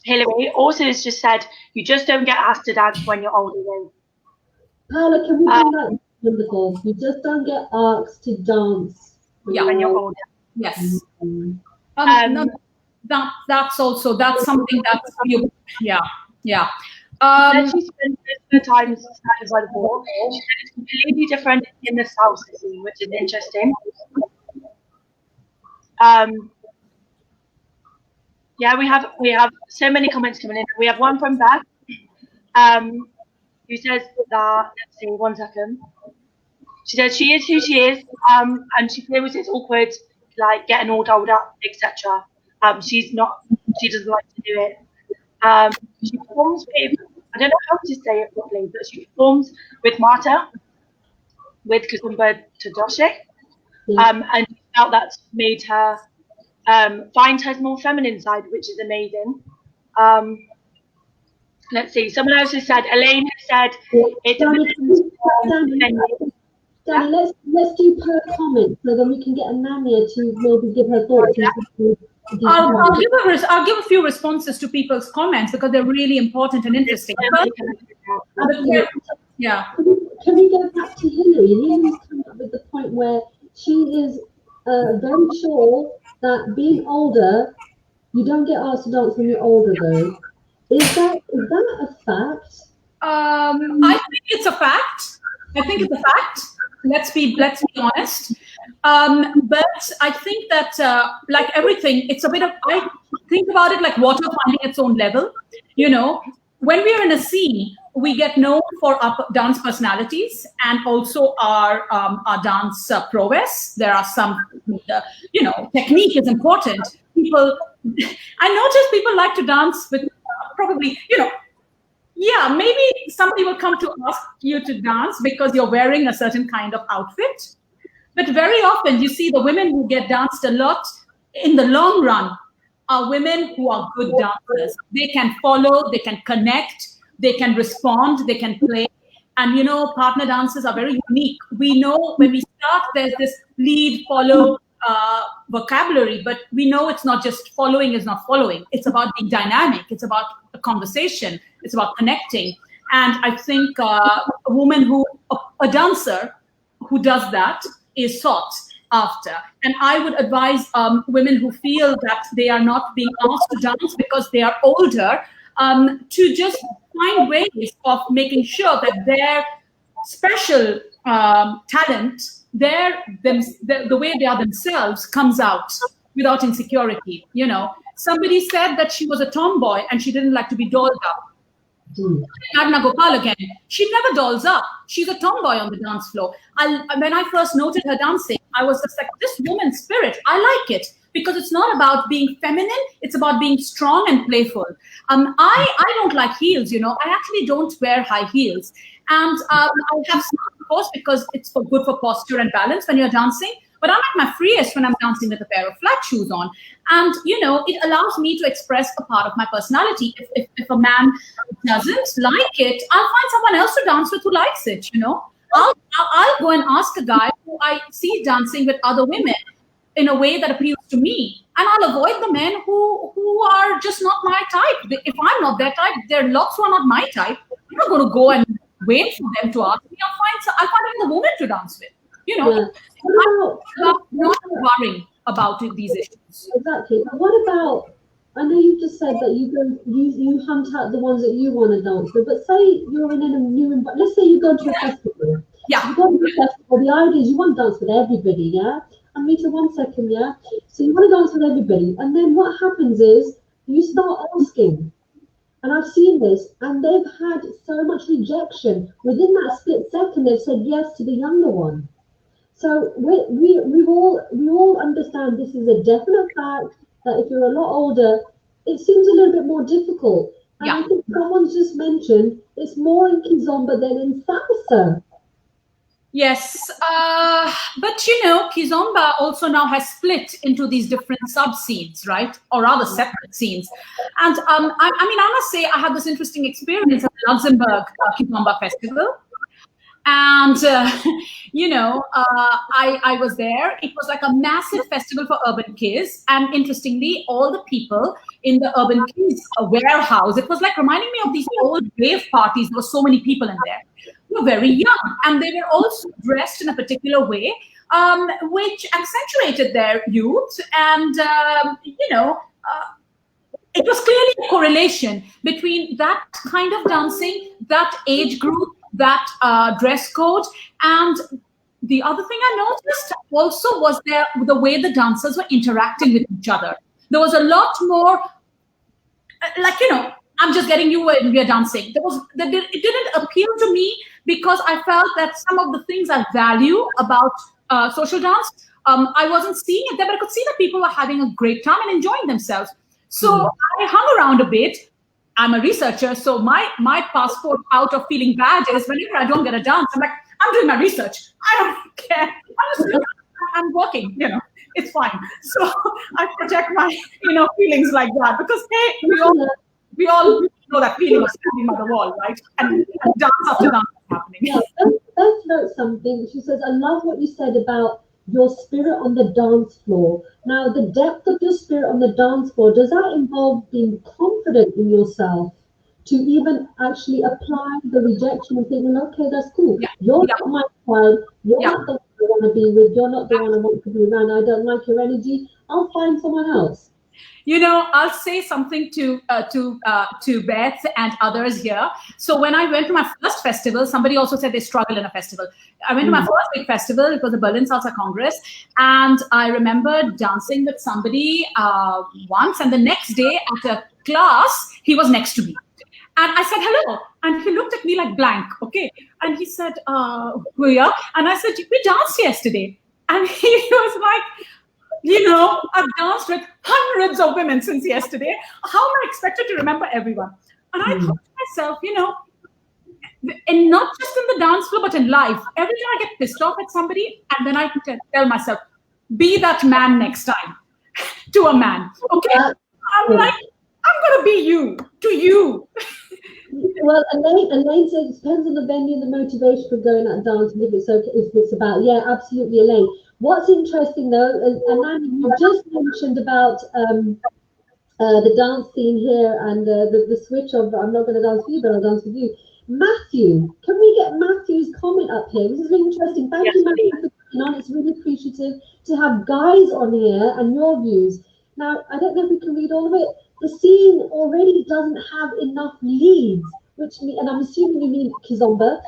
Hillary, also has just said you just don't get asked to dance when you're older. Paula, can we bring that wonderful? You just don't get asked to dance when you're older. Yes. That's something that's She spent her time standing by the wall. She said it's completely different in the salsa scene, which is interesting. We have so many comments coming in. We have one from Beth, who says that, let's see, 1 second. She says she is who she is, and she feels it's awkward, like getting all dolled up, etc. She doesn't like to do it. She performs with, I don't know how to say it properly, but she performs with Marta, with Kazumba Tadoshe, and she felt that's made her find her more feminine side, which is amazing. Let's see, someone else has said, Elaine has said, Danny, let's do per comment so then we can get Amania to maybe give her thoughts. I'll give a few responses to people's comments because they're really important and interesting. Yeah. Can we go back to Hillary? Hillary's come up with the point where she is very sure that being older, you don't get asked to dance when you're older though. Is that a fact? I think it's a fact. Let's be honest. But I think that like everything, it's a bit of, I think about it like water finding its own level. When we are in a scene, we get known for our dance personalities and also our dance prowess. There are some, technique is important. I notice people like to dance with probably, maybe somebody will come to ask you to dance because you're wearing a certain kind of outfit. But very often you see the women who get danced a lot in the long run are women who are good dancers. They can follow, they can connect, they can respond, they can play. And, partner dances are very unique. We know when we start, there's this lead, follow vocabulary, but we know it's not just following is not following. It's about being dynamic. It's about a conversation. It's about connecting. And I think a dancer who does that is sought. after. And I would advise women who feel that they are not being asked to dance because they are older, to just find ways of making sure that their special talent, the way they are themselves comes out without insecurity. You know, somebody said that she was a tomboy and she didn't like to be dolled up. Adna Gopal again, she never dolls up. She's a tomboy on the dance floor. When I first noted her dancing, I was just like, this woman's spirit, I like it. Because it's not about being feminine, it's about being strong and playful. I don't like heels, you know. I actually don't wear high heels. And I have some, of course, because it's good for posture and balance when you're dancing. But I'm at my freest when I'm dancing with a pair of flat shoes on. And, you know, it allows me to express a part of my personality. If a man doesn't like it, I'll find someone else to dance with who likes it, you know. I'll go and ask a guy who I see dancing with other women in a way that appeals to me. And I'll avoid the men who are just not my type. If I'm not their type, there are lots who are not my type. I'm not going to go and wait for them to ask me. I'll find another woman to dance with. You know, I'm not worrying about these issues. Exactly. But what about, I know you just said that you hunt out the ones that you want to dance with, but say you're in a new environment. Let's say you go to a festival. Yeah. You go to a festival, the idea is you want to dance with everybody, yeah? And Rita, 1 second, yeah? So you want to dance with everybody, and then what happens is you start asking. And I've seen this, and they've had so much rejection. Within that split second, they've said yes to the younger one. So we all understand this is a definite fact that if you're a lot older, it seems a little bit more difficult. And Yeah. I think someone's just mentioned it's more in Kizomba than in salsa. Yes, but you know, Kizomba also now has split into these different sub-scenes, right? Or rather separate scenes. And I mean, I must say I had this interesting experience at the Luxembourg Kizomba Festival. And, you know, I was there. It was like a massive festival for urban kids. And interestingly, all the people in the urban kids warehouse, it was like reminding me of these old rave parties. There were so many people in there. They were very young. And they were also dressed in a particular way, which accentuated their youth. And, you know, it was clearly a correlation between that kind of dancing, that age group, that dress code. And the other thing I noticed also was the way the dancers were interacting with each other. There was a lot more, like, you know, I'm just getting you when we are dancing. It didn't appeal to me because I felt that some of the things I value about social dance, I wasn't seeing it there, but I could see that people were having a great time and enjoying themselves. So I hung around a bit. I'm a researcher, so my passport out of feeling bad is whenever I don't get a dance, I'm like, I'm doing my research. I don't care. I'm working, you know, it's fine. So I protect my, you know, feelings like that because, hey, we all know that feeling of standing by the wall, right? And dance after dance is happening. Yeah, let's note something. She says, I love what you said about your spirit on the dance floor. Now, the depth of your spirit on the dance floor, does that involve being confident in yourself to even actually apply the rejection and thinking, okay, that's cool. Yeah. You're not my tribe. You're not the one I want to be with. You're not the one I want to be around. I don't like your energy. I'll find someone else. You know, I'll say something to Beth and others here. So when I went to my first festival, somebody also said they struggle in a festival. I went to my first big festival. It was the Berlin Salsa Congress. And I remember dancing with somebody once. And the next day at a class, he was next to me. And I said, hello. And he looked at me like blank. Okay. And he said, who are you? And I said, we danced yesterday. And he was like, you know, I've danced with hundreds of women since yesterday. How am I expected to remember everyone? And I thought to myself, you know, and not just in the dance floor, but in life, every time I get pissed off at somebody, and then I tell myself, be that man next time to a man. Okay? I'm like, I'm going to be you, to you. Well, Elaine says it depends on the venue, the motivation for going out and dancing. If it's about, yeah, absolutely, Elaine. What's interesting though, and Annie, you just mentioned about the dance scene here and the switch of I'm not going to dance with you, but I'll dance with you. Matthew, can we get Matthew's comment up here? This is really interesting. Thank you, Matthew, for on. It's really appreciative to have guys on here and your views. Now, I don't know if we can read all of it. The scene already doesn't have enough leads, and I'm assuming you mean Kizomba.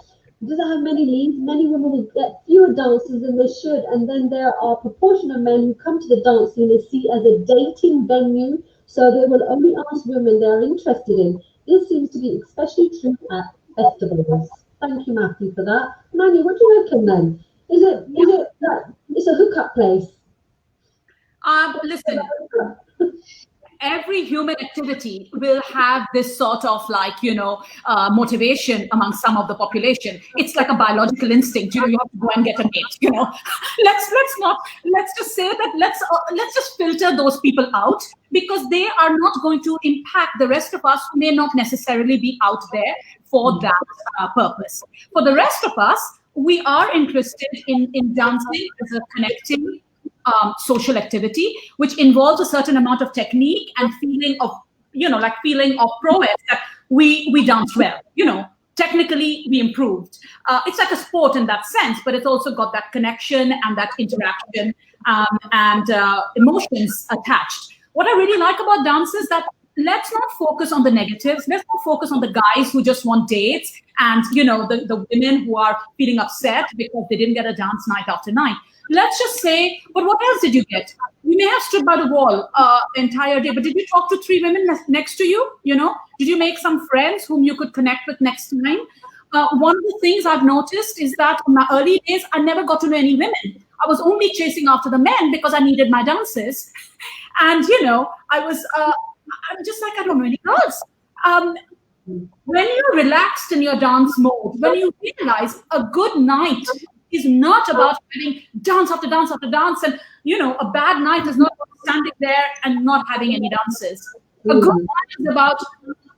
It doesn't have many leads. Many women will get fewer dances than they should, and then there are a proportion of men who come to the dance scene they see as a dating venue, so they will only ask women they are interested in. This seems to be especially true at festivals. Thank you, Matthew, for that. Manny, what do you reckon then? Is it that it's a hookup place? Listen, every human activity will have this sort of like, motivation among some of the population. It's like a biological instinct. You have to go and get a mate. Let's just say that let's just filter those people out, because they are not going to impact the rest of us who may not necessarily be out there for that purpose. For the rest of us, we are interested in dancing as a connecting social activity, which involves a certain amount of technique and feeling of, feeling of prowess, that we dance well, technically we improved. It's like a sport in that sense, but it's also got that connection and that interaction and emotions attached. What I really like about dance is that let's not focus on the negatives. Let's not focus on the guys who just want dates and, the women who are feeling upset because they didn't get a dance night after night. Let's just say, but what else did you get? You may have stood by the wall the entire day, but did you talk to 3 women next to you? Did you make some friends whom you could connect with next time? One of the things I've noticed is that in my early days, I never got to know any women. I was only chasing after the men because I needed my dances. And, I'm just like, I don't know any girls. When you're relaxed in your dance mode, when you realize a good night is not about having dance after dance after dance, and a bad night is not standing there and not having any dances. A good night is about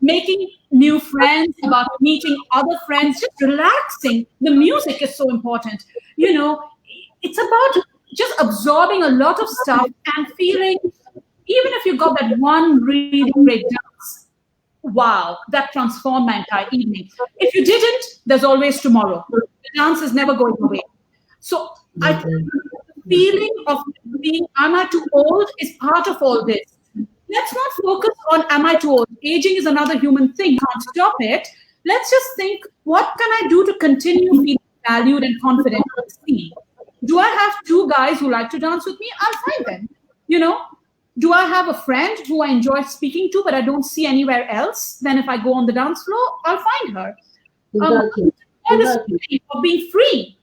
making new friends, about meeting other friends, just relaxing. The music is so important. It's about just absorbing a lot of stuff and feeling, even if you got that one really great dance, wow, that transformed my entire evening. If you didn't, there's always tomorrow. The dance is never going away. So I think the feeling of being, am I too old, is part of all this. Let's not focus on, am I too old? Aging is another human thing. Can't stop it. Let's just think, what can I do to continue feeling valued and confident in the scene? Do I have 2 guys who like to dance with me? I'll find them. Do I have a friend who I enjoy speaking to, but I don't see anywhere else? Then if I go on the dance floor, I'll find her. Exactly. This feeling of being free.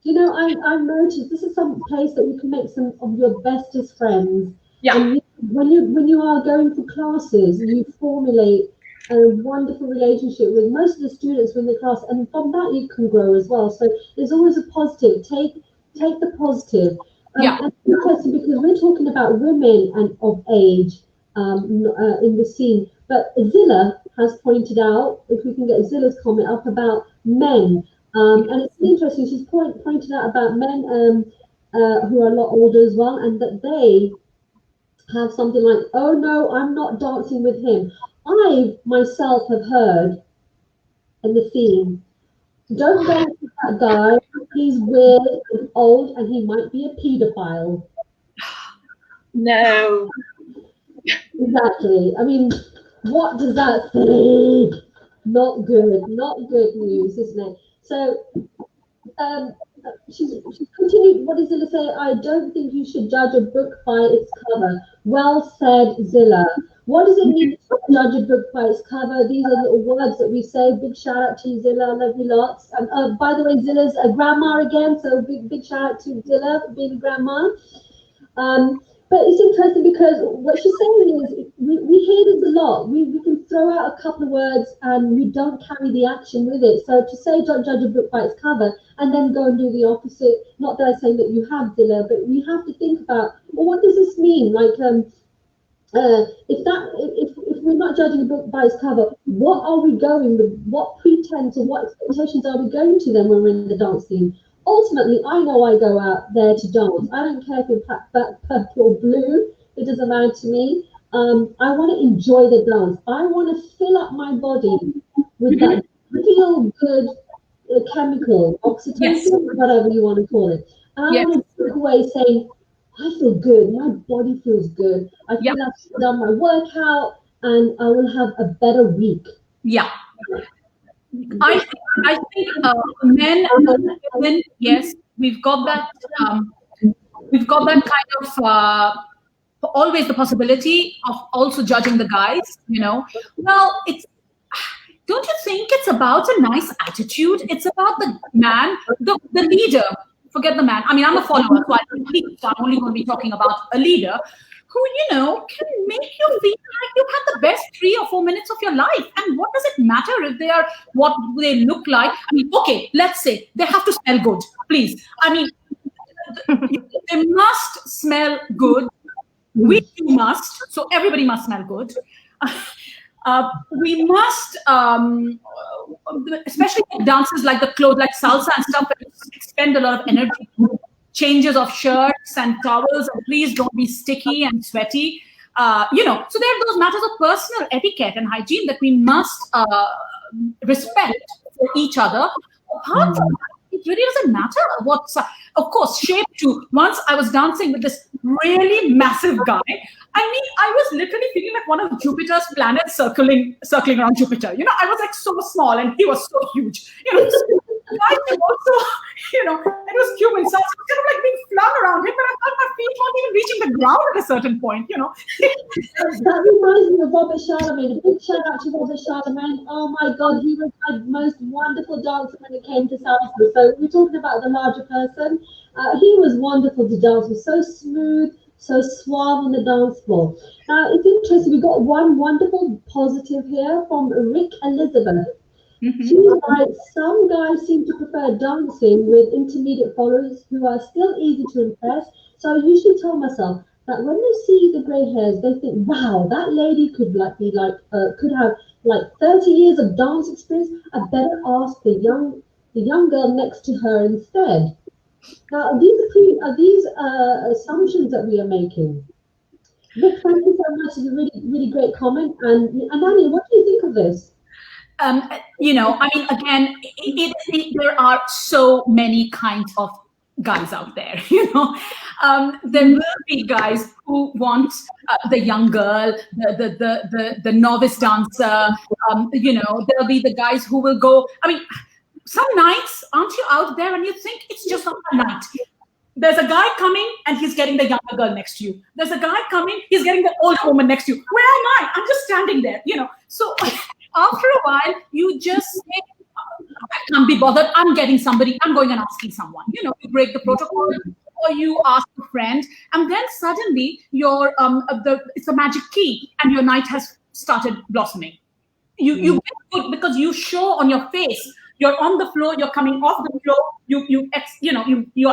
I've noticed this is some place that you can make some of your bestest friends. Yeah. And when you are going for classes, you formulate a wonderful relationship with most of the students in the class, and from that you can grow as well. So there's always a positive. Take the positive. Yeah. And it's interesting because we're talking about women and of age in the scene, but Zilla has pointed out, if we can get Zilla's comment up, about men. And it's interesting, she's pointed out about men who are a lot older as well, and that they have something like, oh no, I'm not dancing with him. I myself have heard in the scene, don't dance with that guy, he's weird and old and he might be a paedophile. No. Exactly. I mean, what does that say? Not good news, isn't it? So she's continued. What does Zilla say? I don't think you should judge a book by its cover. Well said, Zilla. What does it mean to judge a book by its cover? These are little words that we say. Big shout out to you, Zilla. I love you lots. By the way, Zilla's a grandma again, so big shout out to Zilla for being a grandma. But it's interesting because what she's saying is we hear this a lot. We can throw out a couple of words and we don't carry the action with it. So to say don't judge a book by its cover and then go and do the opposite, not that I'm saying that you have, Dilla, but we have to think about, well, what does this mean? Like, if we're not judging a book by its cover, what are we going with? What pretense or what expectations are we going to them when we're in the dance scene? Ultimately, I know I go out there to dance. I don't care if it's black, purple, or blue. It doesn't matter to me. I want to enjoy the dance. I want to fill up my body with that feel-good chemical, oxytocin, whatever you want to call it. And I want to take away saying, I feel good. My body feels good. I feel like I've done my workout and I will have a better week. Yeah. I think men and women, yes, we've got that kind of always the possibility of also judging the guys, Well, don't you think it's about a nice attitude? It's about the man, the leader. Forget the man. I mean, I'm a follower, so I'm only going to be talking about a leader who, can make you feel like you've had the best 3 or 4 minutes of your life. And what does it matter if they are what they look like? I mean, okay, let's say they have to smell good, please. I mean, they must smell good. We must. So everybody must smell good. We must, especially dances like the clothes, like salsa and stuff, that expend a lot of energy. Changes of shirts and towels, and please don't be sticky and sweaty. So there are those matters of personal etiquette and hygiene that we must respect for each other. Apart from that, it really doesn't matter what's, of course, shape too. Once I was dancing with this really massive guy. I mean, I was literally feeling like one of Jupiter's planets circling around Jupiter. I was like so small and he was so huge. I was also, it was Cuban, so I was kind of like being flung around him, but I felt my feet weren't even reaching the ground at a certain point, That reminds me of Robert Charlemagne. A big shout out to Robert Charlemagne. Oh my God, he was my most wonderful dancer when it came to salsa. So we're talking about the larger person. He was wonderful to dance with, so smooth, so suave on the dance floor. Now, it's interesting, we got one wonderful positive here from Rick Elizabeth. She writes, some guys seem to prefer dancing with intermediate followers who are still easy to impress. So I usually tell myself that when they see the grey hairs, they think, wow, that lady could could have like 30 years of dance experience. I better ask the young girl next to her instead. Now, are these assumptions that we are making? Rick, thank you so much. It's a really, really great comment. And Annie, what do you think of this? I mean, again, there are so many kinds of guys out there, there will be guys who want the young girl, the novice dancer, there'll be the guys who will go, I mean, some nights, aren't you out there and you think it's just not a night? There's a guy coming and he's getting the younger girl next to you. There's a guy coming, he's getting the older woman next to you. Where am I? I'm just standing there, So after a while, you just say, I can't be bothered. I'm getting somebody. I'm going and asking someone. You break the protocol, or you ask a friend, and then suddenly it's a magic key, and your night has started blossoming. You get good because you show on your face. You're on the floor. You're coming off the floor. Your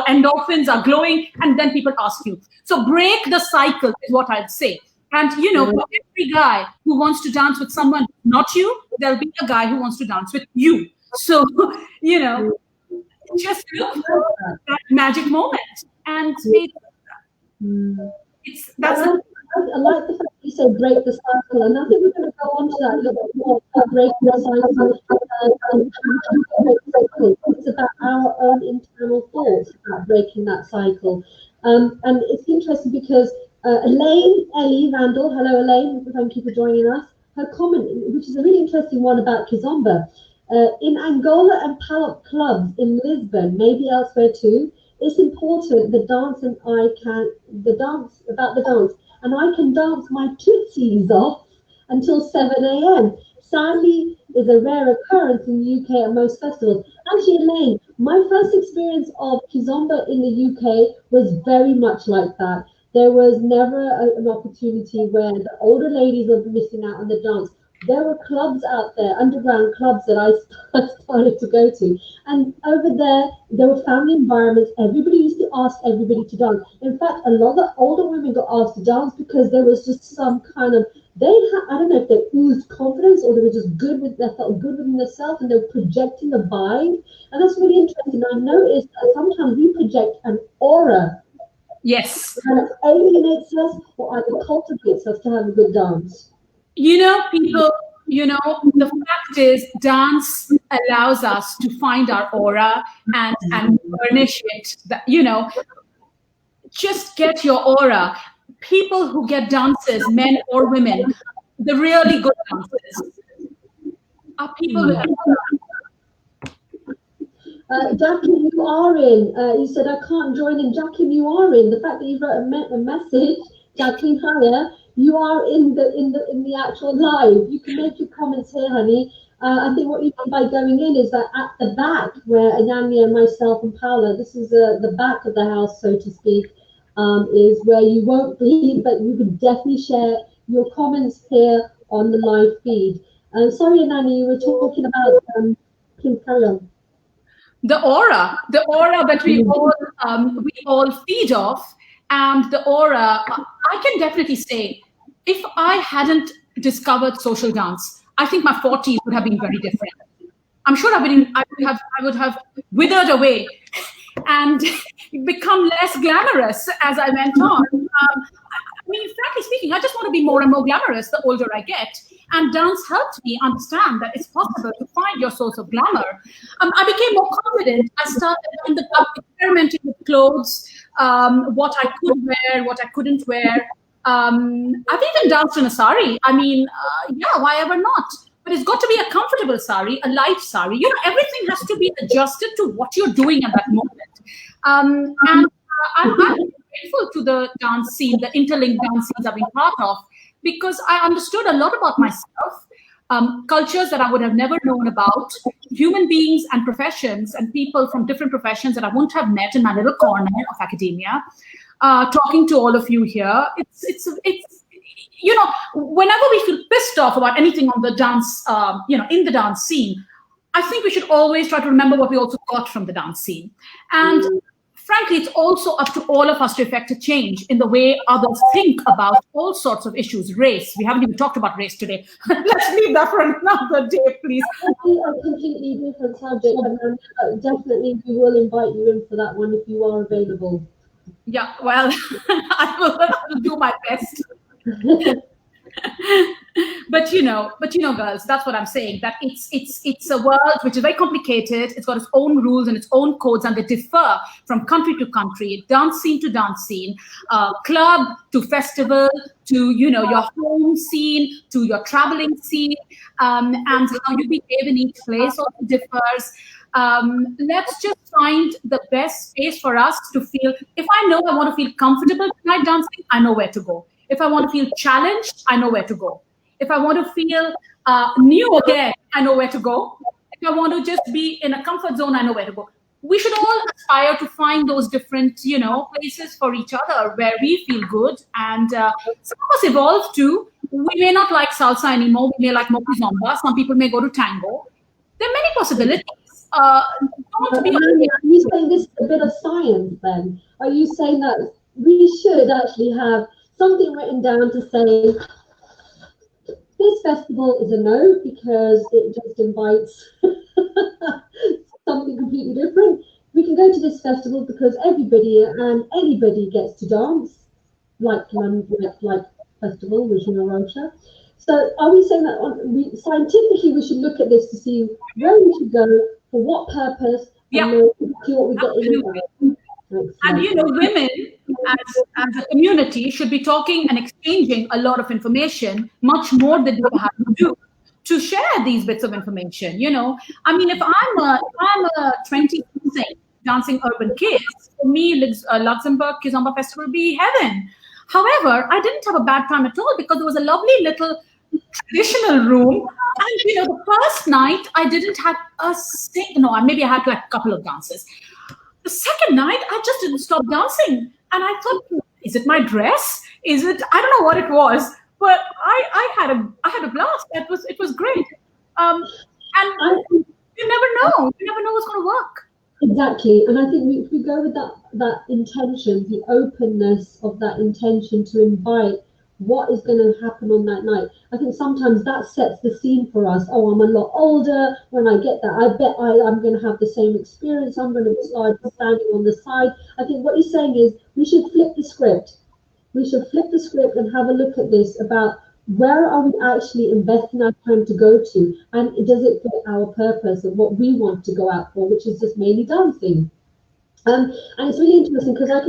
endorphins are glowing, and then people ask you. So break the cycle is what I'd say. And, for every guy who wants to dance with someone, not you, there'll be a guy who wants to dance with you. So, just look for that magic moment. And I like the fact you say break the cycle. And I think we're going to go on to that a little bit more, break the cycle. It's about our own internal thoughts about breaking that cycle. And it's interesting because Ellie Randall, hello Elaine, thank you for joining us. Her comment, which is a really interesting one about Kizomba. In Angola and Palop clubs in Lisbon, maybe elsewhere too, it's important the dance and and I can dance my tootsies off until 7 a.m. Sadly, is a rare occurrence in the UK at most festivals. Actually, Elaine, my first experience of Kizomba in the UK was very much like that. There was never an opportunity where the older ladies were missing out on the dance. There were clubs out there, underground clubs that I started to go to. And over there were family environments. Everybody used to ask everybody to dance. In fact, a lot of the older women got asked to dance because there was just some kind of, I don't know if they oozed confidence or they were just they felt good within themselves and they were projecting a vibe. And that's really interesting. I noticed that sometimes we project an aura. Yes. And it alienates us or either cultivates us to have a good dance. People you know, the fact is dance allows us to find our aura and furnish it, you know, just get your aura. People who get dancers, men or women, the really good dancers are people with Jacqueline, you are in. You said I can't join in. Jacqueline, you are in. The fact that you wrote a message, Jacqueline, hiya, you are in the actual live. You can make your comments here, honey. I think what you mean by going in is that at the back, where Ananya and myself and Paula, this is the back of the house, so to speak, is where you won't be, but you can definitely share your comments here on the live feed. Sorry, Ananya, you were talking about. Please carry on. the aura that we all feed off, and the aura. I can definitely say, if I hadn't discovered social dance, I think my 40s would have been very different. I'm sure I would have withered away and become less glamorous as I went on. I mean, frankly speaking, I just want to be more and more glamorous the older I get. And dance helped me understand that it's possible to find your source of glamour. I became more confident. I started experimenting with clothes, what I could wear, what I couldn't wear. I've even danced in a sari. I mean, yeah, why ever not? But it's got to be a comfortable sari, a light sari. You know, everything has to be adjusted to what you're doing at that moment. And I'm grateful to the dance scene, the interlinked dance scenes I've been part of, because I understood a lot about myself, cultures that I would have never known about, human beings and professions and people from different professions that I wouldn't have met in my little corner of academia. Talking to all of you here, it's you know, whenever we feel pissed off about anything on the dance, you know, in the dance scene, I think we should always try to remember what we also got from the dance scene. And frankly, it's also up to all of us to effect a change in the way others think about all sorts of issues. Race, we haven't even talked about race today. Let's leave that for another day, please. A completely different subject, and definitely we will invite you in for that one if you are available. Yeah, well, I will do my best. But you know, girls, that's what I'm saying. That it's a world which is very complicated. It's got its own rules and its own codes, and they differ from country to country, dance scene to dance scene, club to festival, to, you know, your home scene, to your traveling scene, and how you behave in each place also differs. Let's just find the best space for us to feel. If I know I want to feel comfortable tonight dancing, I know where to go. If I want to feel challenged, I know where to go. If I want to feel new again, I know where to go. If I want to just be in a comfort zone, I know where to go. We should all aspire to find those different, you know, places for each other where we feel good. And some of us evolve too. We may not like salsa anymore. We may like moki-zomba. Some people may go to tango. There are many possibilities. Are you saying this is a bit of science then? Are you saying that we should actually have something written down to say this festival is a no because it just invites something completely different? We can go to this festival because everybody and anybody gets to dance, like festival, Regional Rocha. So are we saying that scientifically we should look at this to see where we should go, for what purpose, and see what we get in? And you know, women as a community should be talking and exchanging a lot of information, much more than we have to do to share these bits of information. You know, I mean, if I'm a 20-something dancing urban kid, for me, Luxembourg Kizomba Festival will be heaven. However, I didn't have a bad time at all because there was a lovely little traditional room, and you know, the first night I didn't have maybe I had like a couple of dances. The second night, I just didn't stop dancing. And I thought, is it my dress? Is it, I don't know what it was, but I had a blast. It was great. And you never know. You never know what's going to work. Exactly. And I think if we go with that intention, the openness of that intention to invite what is going to happen on that night, I think sometimes that sets the scene for us. Oh, I'm a lot older. When I get that, I bet I'm going to have the same experience. I'm going to start standing on the side. I think what you're saying is we should flip the script. We should flip the script and have a look at this about where are we actually investing our time to go to, and does it fit our purpose of what we want to go out for, which is just mainly dancing. And it's really interesting because I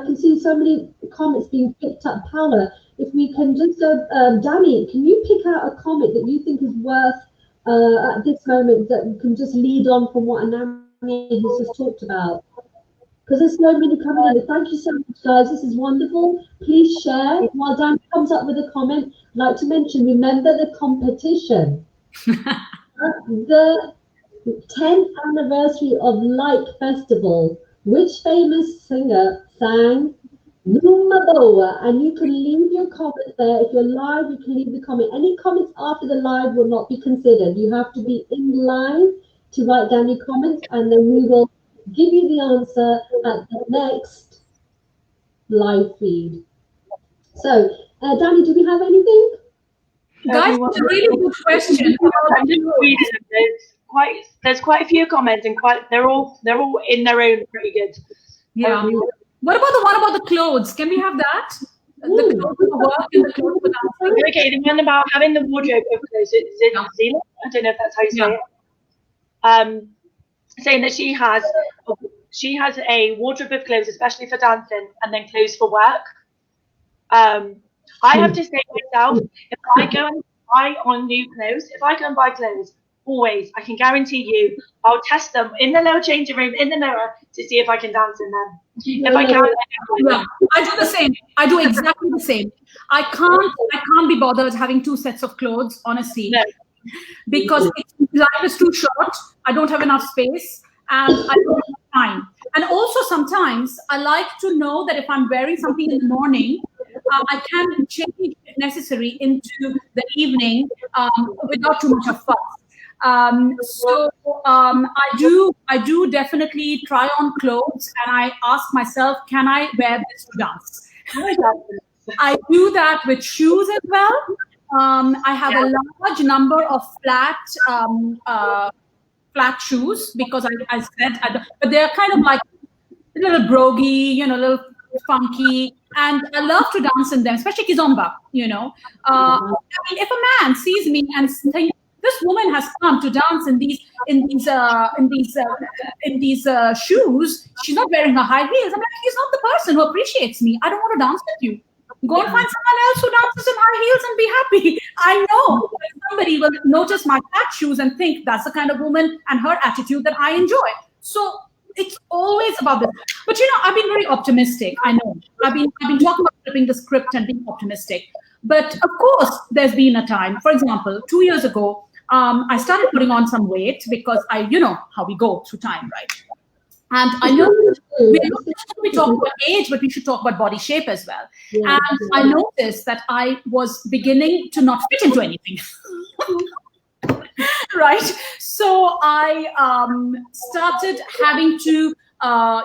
can see so many comments being picked up. Paula, if we can just go, Danny, can you pick out a comment that you think is worth at this moment that can just lead on from what Anami has just talked about? Because there's so many coming in. Thank you so much, guys. This is wonderful. Please share. While Dan comes up with a comment, I'd like to mention, remember the competition. The 10th anniversary of Like Festival. Which famous singer sang Numaboa? And you can leave your comment there. If you're live, you can leave the comment. Any comments after the live will not be considered. You have to be in live to write down your comments, and then we will give you the answer at the next live feed. So, Danny, do we have anything? Guys, it's a really good question. I'm just reading them. There's quite a few comments, and they're all in their own pretty good. Yeah. What about the one about the clothes? Can we have that? The clothes for work and the clothes for dancing. Okay, the one about having the wardrobe of clothes. Zila? I don't know if that's how you say it. Saying that she has a wardrobe of clothes, especially for dancing, and then clothes for work. I have to say myself, if I go and buy on new clothes, if I go and buy clothes, always, I can guarantee you, I'll test them in the little changing room in the mirror to see if I can dance in them. If I can't, yeah, I do the same. I do exactly the same. I can't be bothered having two sets of clothes, honestly, no. Because life is too short. I don't have enough space, and I don't have time. And also sometimes I like to know that if I'm wearing something in the morning, I can change if necessary into the evening without too much of fuss. I do definitely try on clothes, and I ask myself, can I wear this to dance? I do that with shoes as well. I have a large number of flat shoes because I said, but they're kind of like a little brogy, a little funky, and I love to dance in them, especially kizomba. I mean, if a man sees me and thinks this woman has come to dance in these shoes, she's not wearing her high heels. I'm like, he's not the person who appreciates me. I don't want to dance with you. Go and find someone else who dances in high heels and be happy. I know that somebody will notice my flat shoes and think that's the kind of woman and her attitude that I enjoy. So it's always about this. But I've been very optimistic. I know. I've been talking about flipping the script and being optimistic. But of course, there's been a time. For example, 2 years ago, I started putting on some weight because you know how we go through time, right? And I know we talk about age, but we should talk about body shape as well. Yeah. And I noticed that I was beginning to not fit into anything. Right? So I started having to, I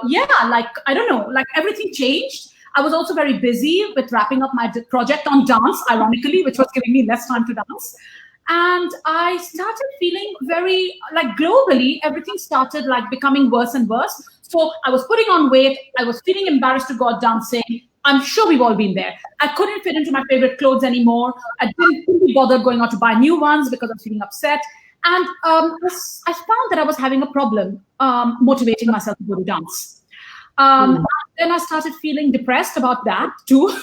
don't know, like everything changed. I was also very busy with wrapping up my project on dance, ironically, which was giving me less time to dance. And I started feeling very, like globally, everything started like becoming worse and worse. So I was putting on weight. I was feeling embarrassed to go out dancing. I'm sure we've all been there. I couldn't fit into my favorite clothes anymore. I didn't bother going out to buy new ones because I was feeling upset. And I found that I was having a problem motivating myself to go to dance. Then I started feeling depressed about that too.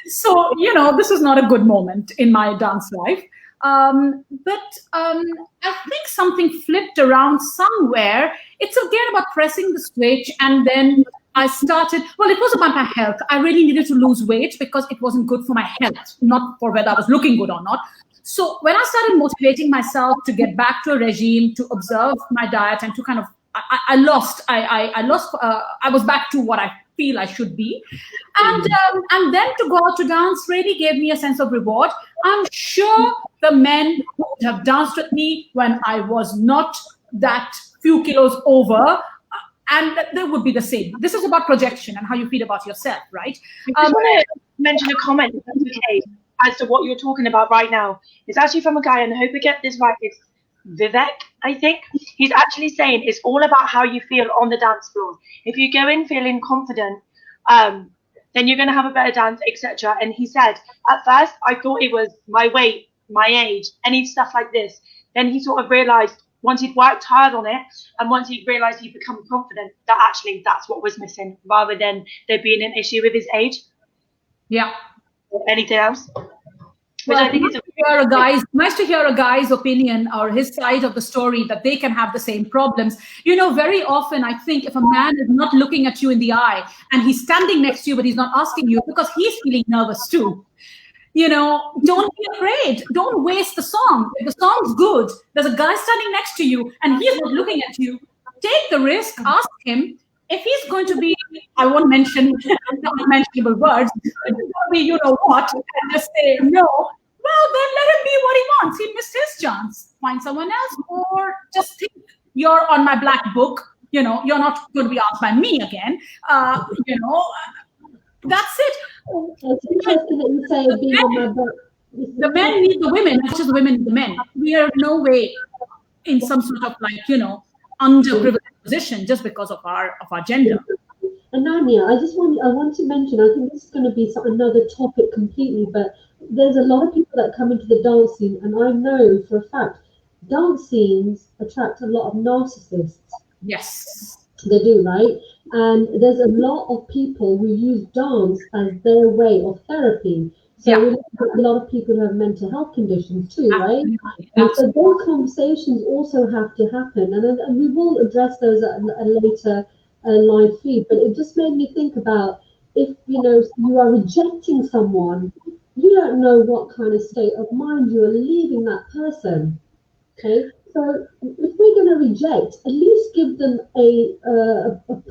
So, this was not a good moment in my dance life. But I think something flipped around somewhere. It's again about pressing the switch. And then I started, it was about my health. I really needed to lose weight because it wasn't good for my health, not for whether I was looking good or not. So when I started motivating myself to get back to a regime, to observe my diet, and to kind of, I was back to what I feel I should be. And then to go out to dance really gave me a sense of reward. I'm sure the men who would have danced with me when I was not that few kilos over, and they would be the same. This is about projection and how you feel about yourself, right? I just want to mention a comment, if that's okay, as to what you're talking about right now. It's actually from a guy, and I hope I get this right. It's Vivek, I think. He's actually saying it's all about how you feel on the dance floor. If you go in feeling confident, then you're going to have a better dance, etc. And he said, at first, I thought it was my weight, my age, any stuff like this. Then he sort of realised, once he'd worked hard on it, and once he realised he'd become confident, that actually that's what was missing, rather than there being an issue with his age. Yeah. Anything else? Well, I think nice to hear a guy's opinion or his side of the story, that they can have the same problems. You know, very often I think if a man is not looking at you in the eye and he's standing next to you, but he's not asking you, because he's feeling nervous too. You know, don't be afraid. Don't waste the song. If the song's good, there's a guy standing next to you and he's not looking at you, take the risk, ask him. If he's going to be, I won't mention unmentionable words, if he's going to be, you know what, and just say no, well, then let him be what he wants. He missed his chance. Find someone else, or just think, you're on my black book. You know, you're not going to be asked by me again. You know, that's it. It's interesting that you say being on my book. The men need the women, not just the women need the men. We are no way in some sort of, like, you know, underprivileged position just because of our gender. And Nanya, I want to mention, I think this is going to be another topic completely, but there's a lot of people that come into the dance scene, and I know for a fact dance scenes attract a lot of narcissists. Yes, they do, right? And there's a lot of people who use dance as their way of therapy. So we look at a lot of people who have mental health conditions too, right? And so those conversations also have to happen, and we will address those at a later live feed. But it just made me think about, if you are rejecting someone, you don't know what kind of state of mind you are leaving that person. Okay, so if we're going to reject, at least give them a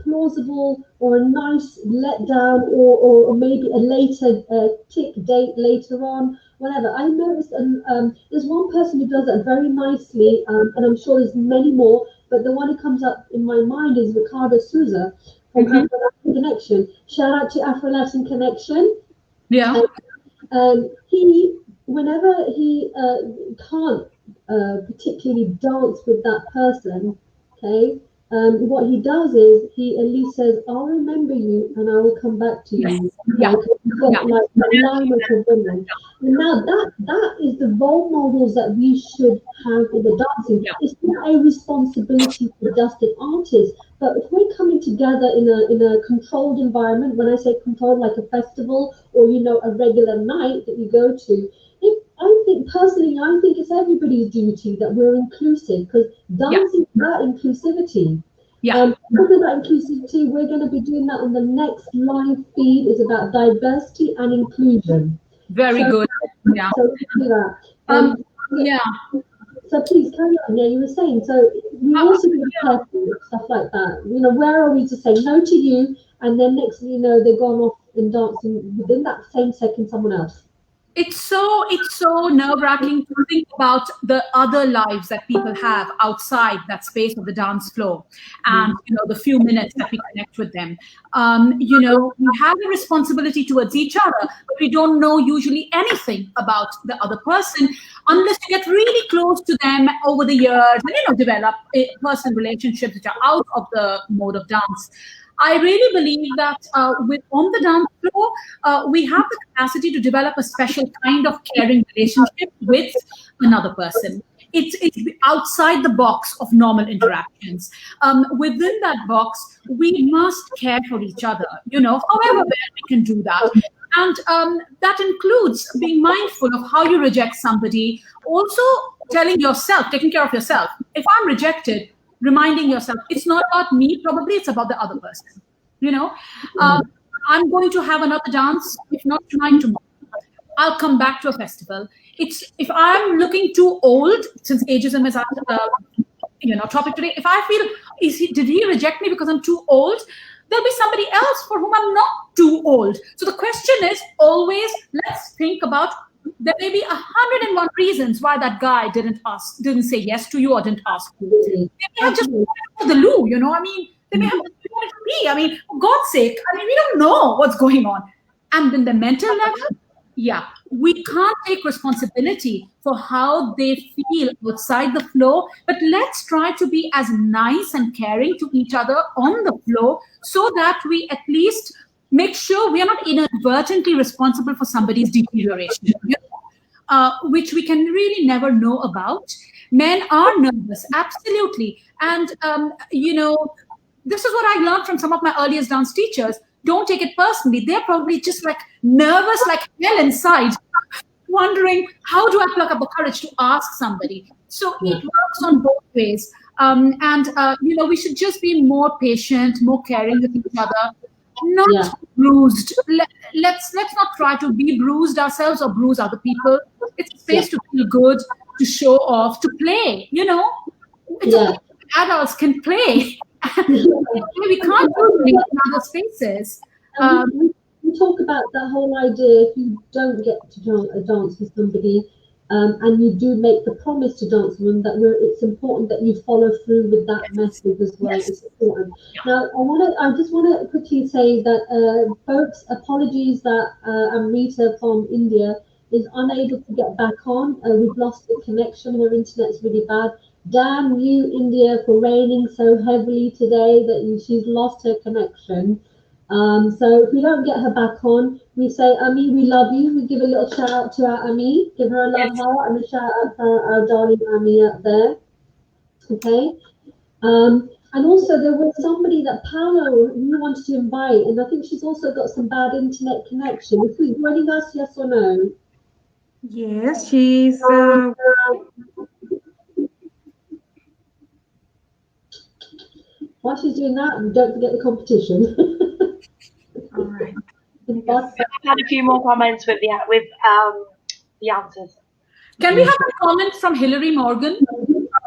plausible or a nice letdown, or maybe a later tick date later on, whatever. I noticed there's one person who does that very nicely, and I'm sure there's many more, but the one who comes up in my mind is Ricardo Souza from Afro-Latin Connection. Shout out to Afro-Latin Connection. Yeah. He, whenever he can't particularly dance with that person, okay, what he does is he at least says, I'll remember you and I will come back to you. Like the line of women. And now that is the role models that we should have in the dancing. It's not a responsibility for just an artist, but if we're coming together in a controlled environment, when I say controlled, like a festival or a regular night that you go to, I think it's everybody's duty that we're inclusive, because dancing is about inclusivity. Talking about inclusivity, we're going to be doing that on the next live feed. It's about diversity and inclusion. Very good. Yeah. So let's do that. So please carry on. Yeah, you were saying. So we also be careful with stuff like that. Where are we to say no to you, and then next thing you know, they're gone off and dancing within that same second someone else. It's so nerve-wracking to think about the other lives that people have outside that space of the dance floor, and the few minutes that we connect with them. We have a responsibility towards each other, but we don't know usually anything about the other person unless you get really close to them over the years and develop personal relationships which are out of the mode of dance. I really believe that on the dance floor, we have the capacity to develop a special kind of caring relationship with another person. It's outside the box of normal interactions. Within that box, we must care for each other, however well we can do that. And that includes being mindful of how you reject somebody, also taking care of yourself. If I'm rejected, reminding yourself, it's not about me, probably it's about the other person. I'm going to have another dance, if not tonight, tomorrow. I'll come back to a festival. If I'm looking too old, since ageism is our topic today, if I feel, did he reject me because I'm too old? There'll be somebody else for whom I'm not too old. So the question is always, let's think about, there may be 101 reasons why that guy didn't say yes to you or didn't ask you. They may have just wanted to the loo, they may have just wanted to pee. For God's sake, we don't know what's going on. And then the mental level, we can't take responsibility for how they feel outside the floor, but let's try to be as nice and caring to each other on the floor so that we at least make sure we are not inadvertently responsible for somebody's deterioration, which we can really never know about. Men are nervous, absolutely. And, this is what I learned from some of my earliest dance teachers. Don't take it personally. They're probably just like nervous like hell inside, wondering, how do I pluck up the courage to ask somebody? So it works on both ways. We should just be more patient, more caring with each other, not bruised. Let's not try to be bruised ourselves or bruise other people. It's a space to feel good, to show off, to play. It's okay. Adults can play. We can't do it in other spaces. We talk about that whole idea, if you don't get to dance with somebody, and you do make the promise to dance with them, that it's important that you follow through with that message as well. Yes. It's important. Now, I just want to quickly say that, folks, apologies that Amrita from India is unable to get back on. We've lost the connection. Her internet's really bad. Damn you, India, for raining so heavily today that she's lost her connection. So if we don't get her back on, we say, Ami, we love you. We give a little shout out to our Ami, give her a love heart and a shout out for our darling Ami out there. Okay. And also there was somebody that Paolo you wanted to invite, and I think she's also got some bad internet connection. Is she joining us, yes or no? Yes, she's. While she's doing that, don't forget the competition. All right. I've had a few more comments with the answers. Can we have a comment from Hilary Morgan?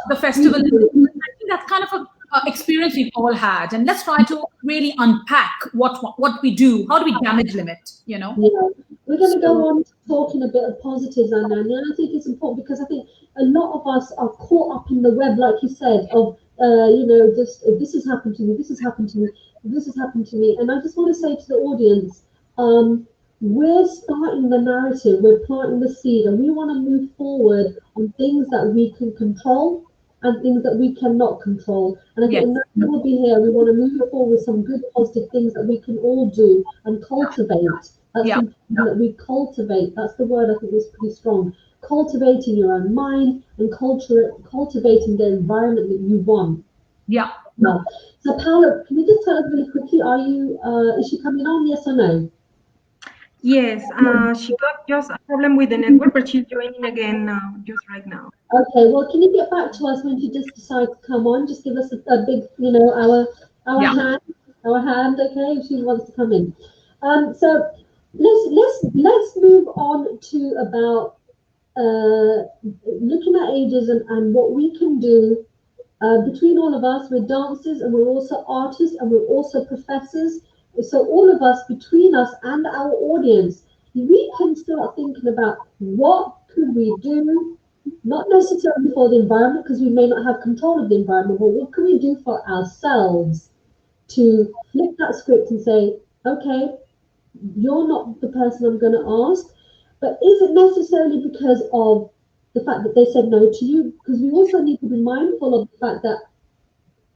The festival. I think that's kind of an experience we've all had, and let's try to really unpack what we do. How do we damage limit? Yeah, we're going to go on talking a bit of positives, and I think it's important because I think a lot of us are caught up in the web, like you said, of just this has happened to me, this has happened to me, this has happened to me, and I just want to say to the audience, we're starting the narrative, we're planting the seed, and we want to move forward on things that we can control and things that we cannot control. And I think when we'll be here, we want to move forward with some good positive things that we can all do and cultivate. That's something that we cultivate. That's the word I think is pretty strong. Cultivating your own mind and cultivating the environment that you want. Yeah. So Paola, can you just tell us really quickly, is she coming on, yes or no? Yes, she got just a problem with the network, but she's joining again just right now. Okay, well, can you get back to us when she just decides to come on? Just give us a big, our hand, okay, if she wants to come in. So let's move on to about looking at ageism and what we can do. Between all of us, we're dancers and we're also artists and we're also professors. So all of us, between us and our audience, we can start thinking about what could we do, not necessarily for the environment, because we may not have control of the environment, but what can we do for ourselves to flip that script and say, okay, you're not the person I'm going to ask, but is it necessarily because of the fact that they said no to you? Because we also need to be mindful of the fact that,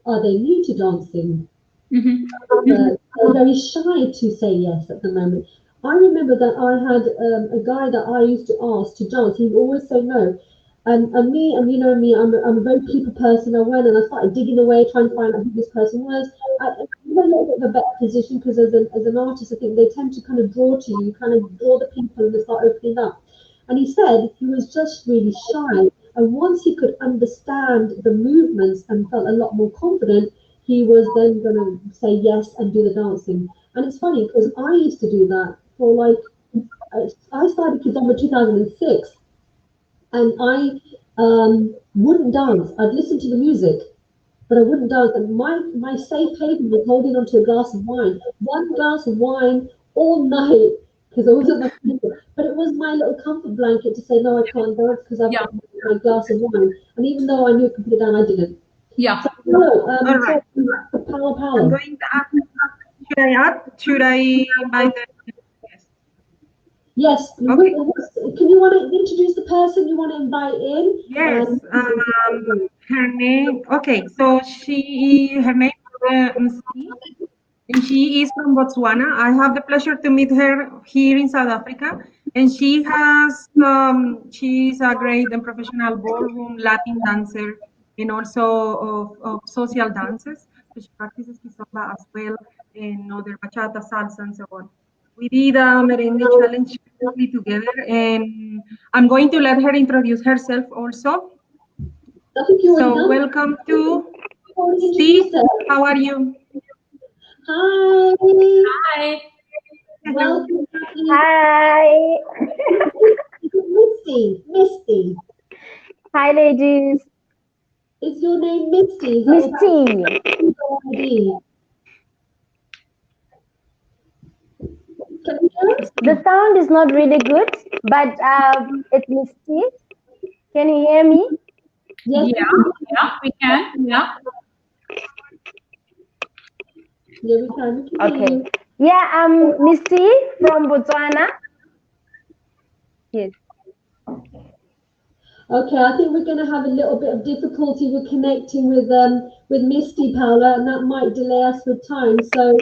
are they new to dancing? They're very shy to say yes at the moment. I remember that I had a guy that I used to ask to dance. He would always say no. And me, and you know me, I'm a very people person. I went and I started digging away, trying to find out who this person was. I'm in a little bit of a better position because as an artist, I think they tend to kind of draw to you, kind of draw the people and they start opening up. And he said he was just really shy. And once he could understand the movements and felt a lot more confident, he was then going to say yes and do the dancing. And it's funny because I used to do that for I started Kizomba 2006. And I wouldn't dance. I'd listen to the music, but I wouldn't dance. And my safe haven was holding onto a glass of wine. One glass of wine all night, because I wasn't my people. But it was my little comfort blanket to say, no, I can't dance because I've got my glass of wine. And even though I knew I could put it down, I didn't. Yeah. So, hello, All right. Paola. I'm going to ask, should I add? Should I invite them? Yes. Okay. Can you want to introduce the person you want to invite in? Yes. Her name. Okay. So her name is and she is from Botswana. I have the pleasure to meet her here in South Africa, and she has she's a great and professional ballroom Latin dancer, and also of social dances. So she practices kizomba as well, and other bachata, salsa, and so on. We did a merengue challenge together, and I'm going to let her introduce herself also. So welcome to Steve. How are you? Hi. Hi. Welcome. Hi. Misty. Hi, ladies. Is your name Misty? Misty. The sound is not really good, but it's Misty. Can you hear me? Yes. Yeah, we can. Yeah. Yeah, we can. Okay. Yeah, I'm Misty from Botswana. Yes. Okay, I think we're going to have a little bit of difficulty with connecting with Misty, Paula, and that might delay us with time. So,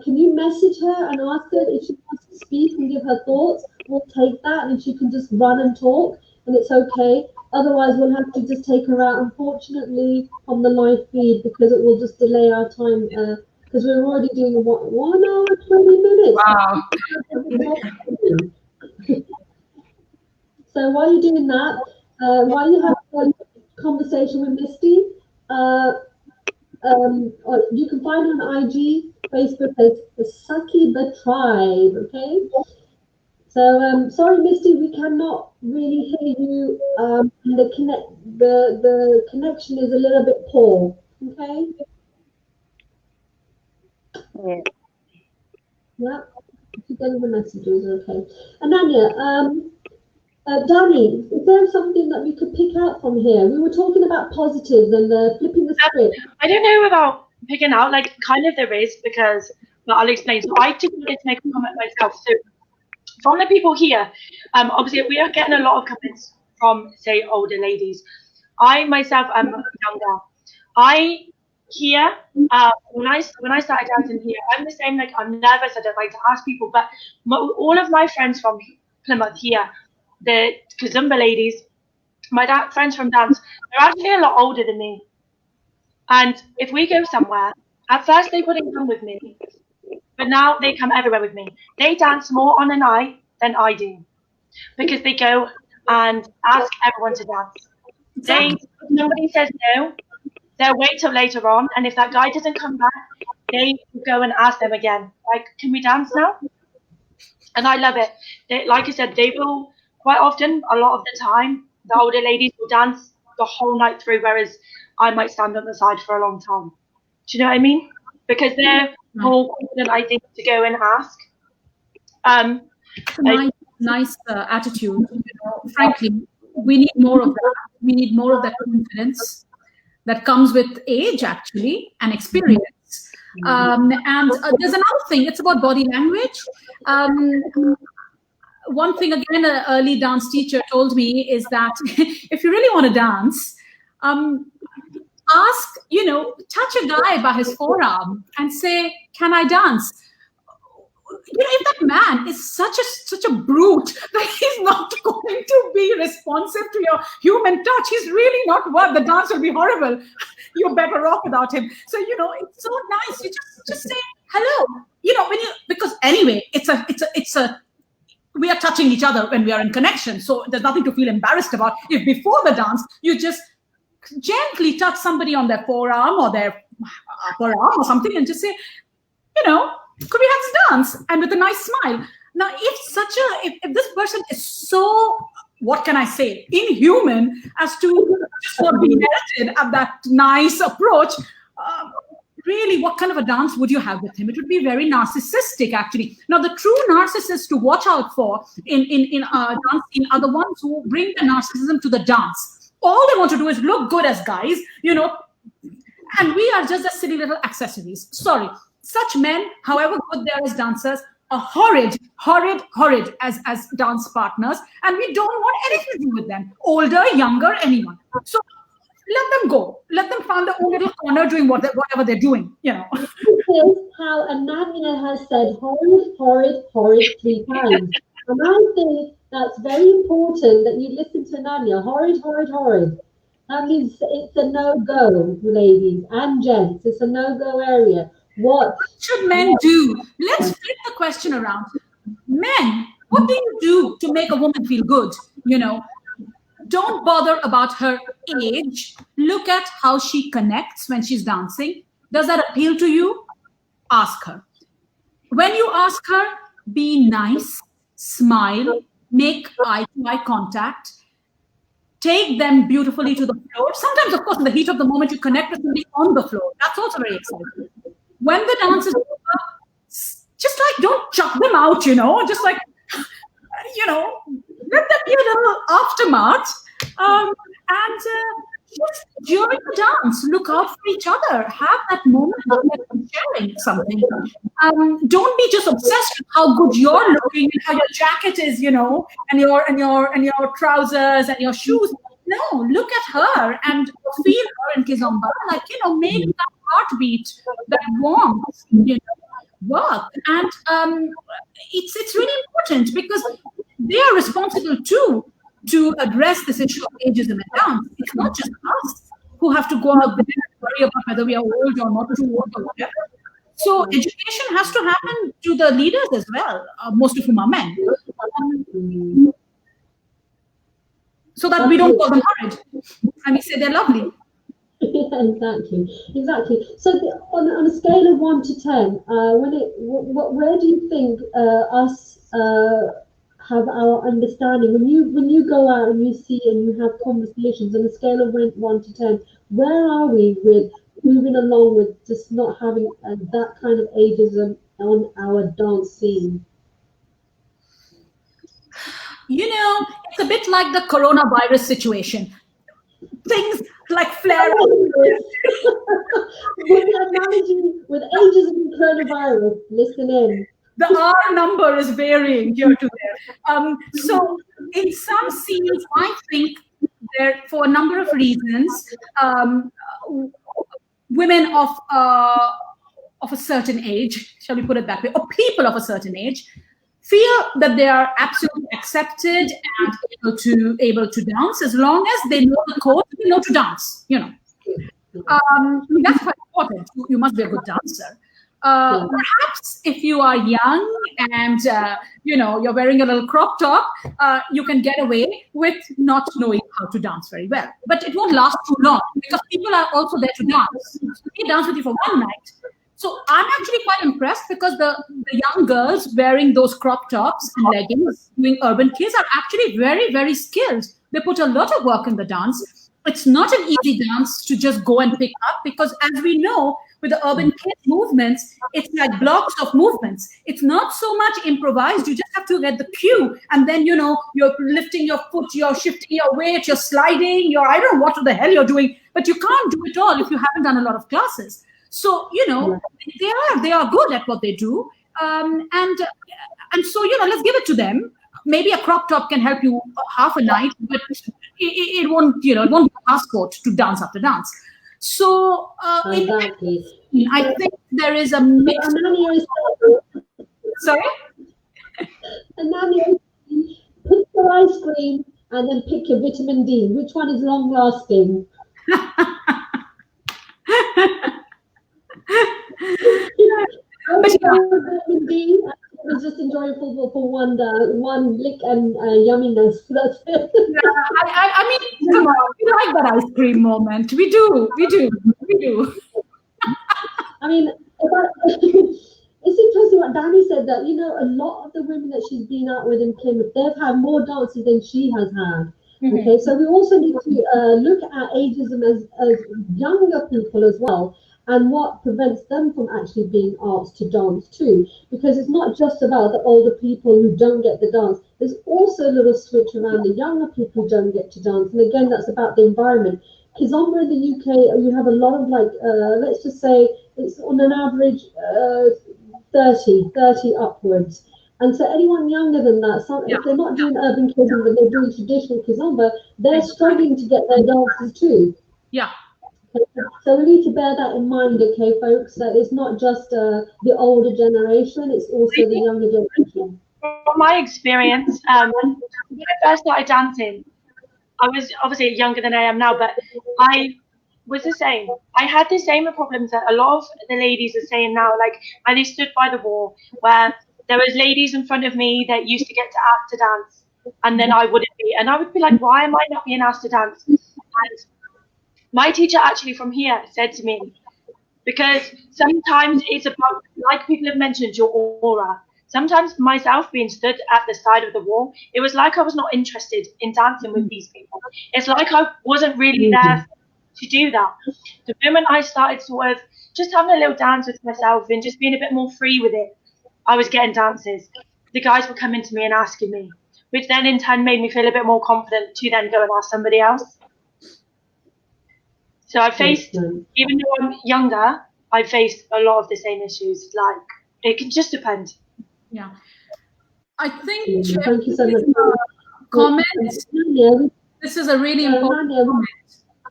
can you message her and ask her if she wants to speak and give her thoughts? We'll take that, and she can just run and talk, and it's okay. Otherwise, we'll have to just take her out, unfortunately, on the live feed because it will just delay our time. Because we're already doing 1 hour 20 minutes. Wow. So while you're doing that, while you have a conversation with Misty, you can find her on IG, Facebook as the Sakiba Tribe. Okay. So sorry, Misty, we cannot really hear you. The connection is a little bit poor. Okay. Yeah. Yeah. If you get the messages, okay. Ananya, Danny, is there something that we could pick out from here? We were talking about positives and flipping the script. I don't know about picking out, like, kind of there is, because, well, I'll explain. So I just wanted to make a comment myself. So from the people here, obviously we are getting a lot of comments from, say, older ladies. I myself am younger. I here, when I started dancing here, I'm the same. Like, I'm nervous. I don't like to ask people, but all of my friends from Plymouth here, the Kazumba ladies, my friends from dance, they're actually a lot older than me. And if we go somewhere, at first they wouldn't come with me, but now they come everywhere with me. They dance more on a night than I do because they go and ask everyone to dance. If somebody says no, they'll wait till later on, and if that guy doesn't come back, they go and ask them again, like, can we dance now? And I love it. Like I said, they will quite often, a lot of the time, the older ladies will dance the whole night through, whereas I might stand on the side for a long time. Do you know what I mean? Because they're more confident, I think, to go and ask. Nice attitude. You know, frankly, we need more of that. We need more of that confidence that comes with age, actually, and experience. And there's another thing. It's about body language. One thing, again, an early dance teacher told me is that if you really want to dance, ask, touch a guy by his forearm and say, can I dance? If that man is such a brute that he's not going to be responsive to your human touch, he's really not worth. The dance will be horrible. You're better off without him. So it's so nice. You just say hello. Because anyway, we are touching each other when we are in connection. So there's nothing to feel embarrassed about. If before the dance you just gently touch somebody on their forearm or their upper arm or something and just say, could we have this dance? And with a nice smile. Now, if this person is so, what can I say, inhuman as to just not be merited at that nice approach, really, what kind of a dance would you have with him? It would be very narcissistic, actually. Now, the true narcissists to watch out for in dance scene are the ones who bring the narcissism to the dance. All they want to do is look good as guys, and we are just the silly little accessories. Sorry. Such men, however good they are as dancers, are horrid as dance partners, and we don't want anything to do with them, older, younger, anyone. So let them go. Let them find their own little corner doing whatever they're doing. notice how Ananya has said horrid, horrid, horrid 3 times. And I think that's very important that you listen to Ananya. Horrid, horrid, horrid. That means it's a no-go, ladies and gents. It's a no-go area. What should men do? Let's flip the question around. Men, what do you do to make a woman feel good? You know, don't bother about her age. Look at how she connects when she's dancing. Does that appeal to you? Ask her. When you ask her, be nice, smile, make eye-to-eye contact, take them beautifully to the floor. Sometimes, of course, in the heat of the moment, you connect with somebody on the floor. That's also very exciting. When the dance is over, just like don't chuck them out, you know, just like, you know, let them be a little aftermath. And just during the dance, look out for each other. Have that moment of sharing something. Don't be just obsessed with how good you're looking and how your jacket is, you know, and your trousers and your shoes. No, look at her and feel her in Kizomba. Like, you know, make that heartbeat, that warmth, you know, work. And it's really important because they are responsible too to address this issue of ageism in dance. It's not just us who have to go out there and worry about whether we are old or not too old or whatever. So education has to happen to the leaders as well, most of whom are men. So that we don't call them horrid and we say they're lovely. Yeah, exactly. So on a scale of 1 to 10, where do you think us have our understanding when you go out and you see and you have conversations on a scale of 1 to 10? Where are we with moving along with just not having that kind of ageism on our dance scene? You know, it's a bit like the coronavirus situation. Things like flare up. We are managing with ageism and coronavirus. Listen in. The R number is varying here to there. So in some scenes, I think there, for a number of reasons, women of a certain age, shall we put it that way, or people of a certain age, feel that they are absolutely accepted and able to dance as long as they know the code, they know to dance, you know. That's quite important. You must be a good dancer. Perhaps if you are young and you know, you're wearing a little crop top, you can get away with not knowing how to dance very well. But it won't last too long because people are also there to dance. So they dance with you for one night. So I'm actually quite impressed because the young girls wearing those crop tops and leggings doing urban kids are actually very, very skilled. They put a lot of work in the dance. It's not an easy dance to just go and pick up because, as we know, with the urban kids movements, it's like blocks of movements. It's not so much improvised. You just have to get the cue. And then, you know, you're lifting your foot, you're shifting your weight, you're sliding, I don't know what the hell you're doing, but you can't do it all if you haven't done a lot of classes. So, you know, they are good at what they do. And so, you know, let's give it to them. Maybe a crop top can help you half a night, but it won't, you know, it won't be a passport to dance after dance. So Exactly. I think there is a mix. Sorry? Ananya, pick your ice cream and then pick your vitamin D. Which one is long lasting? Vitamin D. It was just enjoyable for one lick and yumminess. That's it. I mean, come on, we like that ice cream moment. We do. I mean, it's interesting what Danny said, that, you know, a lot of the women that she's been out with in Plymouth, they've had more dances than she has had. Mm-hmm. Okay, so we also need to look at ageism as younger people as well, and what prevents them from actually being asked to dance too, because it's not just about the older people who don't get the dance. There's also a little switch around the younger people who don't get to dance, and again, that's about the environment. Kizomba in the UK, you have a lot of, like, let's just say it's on an average 30 upwards. And so anyone younger than that, if they're not doing urban kizomba, but they're doing traditional kizomba, they're struggling to get their dances too. Yeah. So we need to bear that in mind, okay, folks, that it's not just the older generation, it's also the younger generation. From my experience, when I first started dancing, I was obviously younger than I am now, but I was the same. I had the same problems that a lot of the ladies are saying now. Like, I stood by the wall where there was ladies in front of me that used to get to ask to dance, and then I wouldn't be. And I would be like, why am I not being asked to dance? And my teacher actually from here said to me, because sometimes it's about, like people have mentioned, your aura. Sometimes myself being stood at the side of the wall, it was like I was not interested in dancing with these people. It's like I wasn't really there to do that. The moment I started sort of just having a little dance with myself and just being a bit more free with it, I was getting dances. The guys were coming to me and asking me, which then in turn made me feel a bit more confident to then go and ask somebody else. So I faced, even though I'm younger, I faced a lot of the same issues. Like, it can just depend. Yeah. I think thank you so much. Comments. This is a really important comment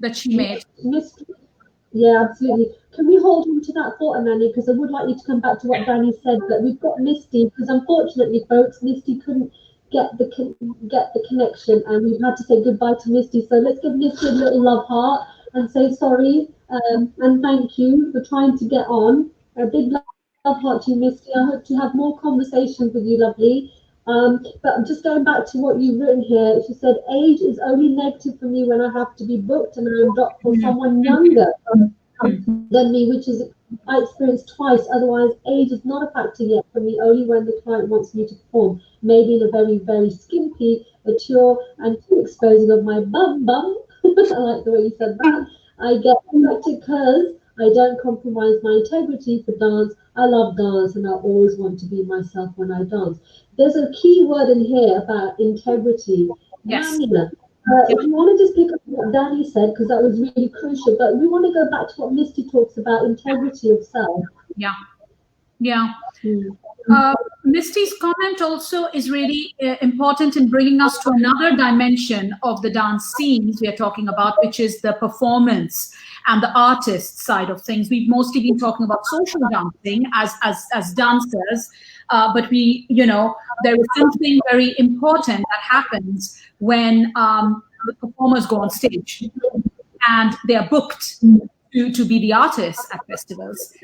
that she made. Yeah, absolutely. Can we hold on to that thought, Amani? Because I would like you to come back to what Danny said, but we've got Misty, because unfortunately, folks, Misty couldn't get the connection, and we've had to say goodbye to Misty. So let's give Misty a little love heart and say sorry, and thank you for trying to get on. A big love heart to you, Misty. I hope to have more conversations with you, lovely. But just going back to what you've written here, she said, age is only negative for me when I have to be booked and I'm booked for someone younger than me, which is I experienced twice. Otherwise, age is not a factor yet for me, only when the client wants me to perform, maybe in a very, very skimpy, mature, and too exposing of my bum. I like the way you said that. I get affected because I don't compromise my integrity for dance. I love dance and I always want to be myself when I dance. There's a key word in here about integrity. Yes. If you want to just pick up what Danny said, because that was really crucial, but we want to go back to what Misty talks about, integrity of self. Yeah. Yeah. Misty's comment also is really important in bringing us to another dimension of the dance scenes we are talking about, which is the performance and the artist side of things. We've mostly been talking about social dancing as dancers, but there is something very important that happens when the performers go on stage and they are booked to be the artists at festivals,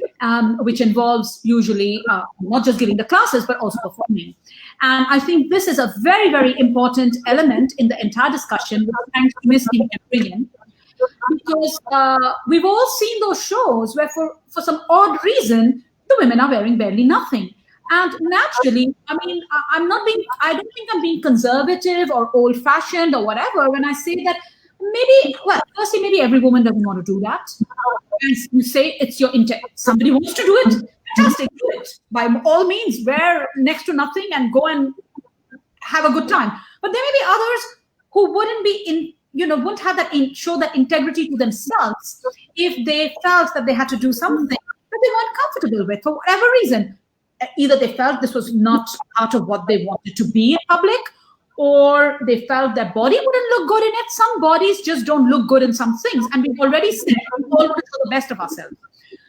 which involves usually not just giving the classes, but also performing. And I think this is a very, very important element in the entire discussion, which thanks to Miss Kim can bring in. Because we've all seen those shows where for some odd reason, the women are wearing barely nothing. And naturally, I mean, I don't think I'm being conservative or old fashioned or whatever when I say that firstly, maybe every woman doesn't want to do that. And you say it's your intent. Somebody wants to do it, fantastic, do it. By all means, wear next to nothing and go and have a good time. But there may be others who wouldn't have show that integrity to themselves if they felt that they had to do something that they weren't comfortable with for whatever reason. Either they felt this was not part of what they wanted to be in public, or they felt their body wouldn't look good in it. Some bodies just don't look good in some things. And we've already said we all want to show the best of ourselves.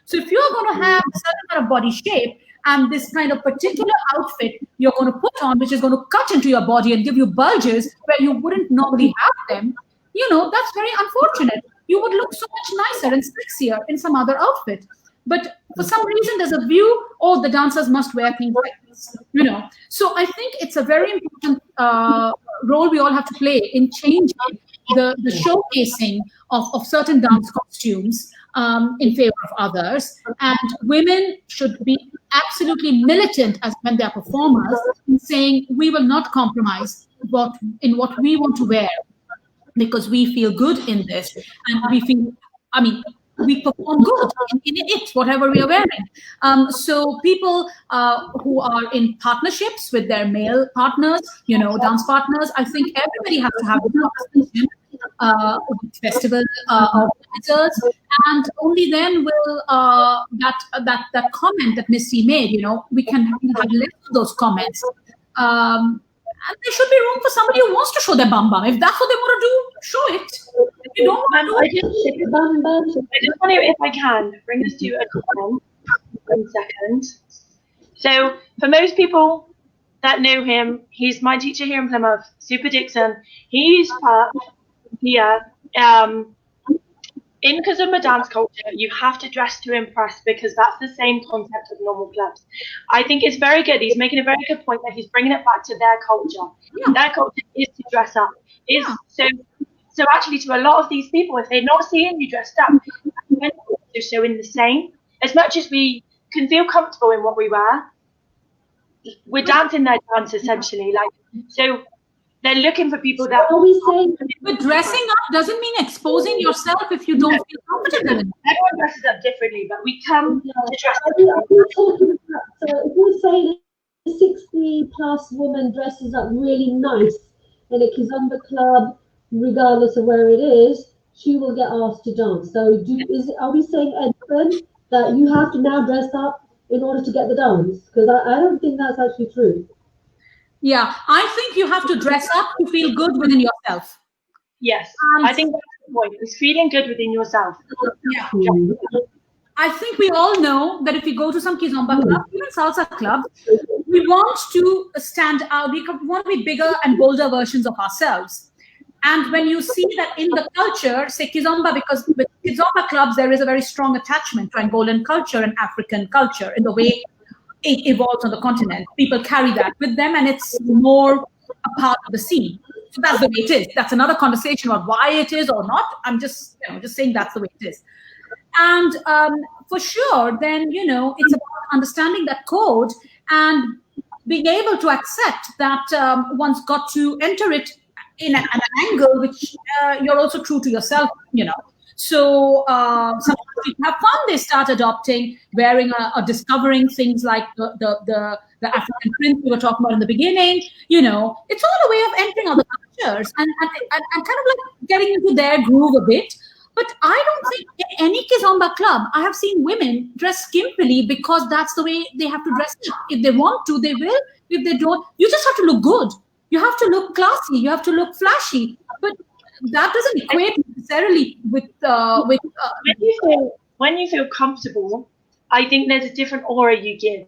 So if you're going to have a certain kind of body shape and this kind of particular outfit you're going to put on, which is going to cut into your body and give you bulges where you wouldn't normally have them, that's very unfortunate. You would look so much nicer and sexier in some other outfit. But for some reason, there's a view, the dancers must wear things like this, So I think it's a very important role we all have to play in changing the showcasing of certain dance costumes in favor of others. And women should be absolutely militant as when they're performers in saying, we will not compromise in what we want to wear because we feel good in this. And we perform good in it, whatever we are wearing. So people who are in partnerships with their male partners, dance partners, I think everybody has to have the conversation with festival organizers, and only then will that comment that Missy made, we can have less of those comments. And there should be room for somebody who wants to show their bum. If that's what they want to do, show it. you don't want to, I just want to, if I can, bring us to a comment. 1 second. So, for most people that know him, he's my teacher here in Plymouth, Super Dixon. He's part here. In Kazumba dance culture, you have to dress to impress because that's the same concept of normal clubs. I think it's very good. He's making a very good point that he's bringing it back to their culture. Yeah. Their culture is to dress up. So actually, to a lot of these people, if they're not seeing you dressed up, they're showing the same. As much as we can feel comfortable in what we wear, we're dancing their dance essentially. So they're looking for people that. But dressing up doesn't mean exposing yourself if you don't feel comfortable. Everyone dresses up differently, but we come to dress up. So if we say a 60-plus woman dresses up really nice in a Kizomba club, regardless of where it is, she will get asked to dance. So are we saying, Edwin, that you have to now dress up in order to get the dance? Because I don't think that's actually true. Yeah, I think you have to dress up to feel good within yourself. Yes, I think that's the point. It's feeling good within yourself. Yeah. I think we all know that if we go to some Kizomba club, even salsa clubs, we want to stand out. We want to be bigger and bolder versions of ourselves. And when you see that in the culture, say Kizomba, because with Kizomba clubs, there is a very strong attachment to Angolan culture and African culture in the way it evolves on the continent. People carry that with them, and it's more a part of the scene. So that's the way it is. That's another conversation about why it is or not. I'm just saying that's the way it is. And for sure, then, it's about understanding that code and being able to accept that one's got to enter it in an angle which you're also true to yourself, So some people have fun. They start adopting, wearing or discovering things like the African print we were talking about in the beginning. It's all a way of entering other cultures and kind of like getting into their groove a bit. But I don't think in any Kizomba club I have seen women dress skimpily because that's the way they have to dress. If they want to, they will. If they don't, you just have to look good. You have to look classy. You have to look flashy. But that doesn't equate necessarily with. When you feel comfortable, I think there's a different aura you give.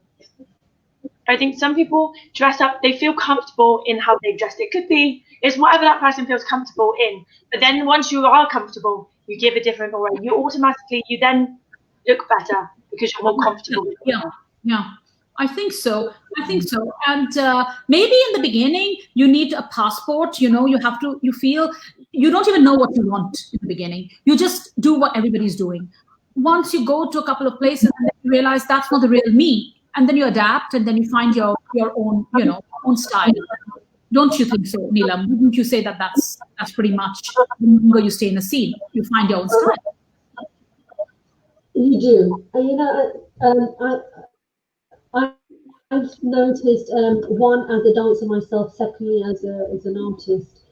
I think some people dress up, they feel comfortable in how they dress. It's whatever that person feels comfortable in. But then once you are comfortable, you give a different aura. You then look better because you're more comfortable. Yeah. I think so. And maybe in the beginning, you need a passport. You feel you don't even know what you want in the beginning. You just do what everybody's doing. Once you go to a couple of places and then you realize that's not the real me, and then you adapt and then you find your own, own style. Don't you think so, Neelam? Wouldn't you say that that's pretty much the longer you stay in a scene, you find your own style? You do. I've noticed, one, as a dancer myself, secondly, as an artist,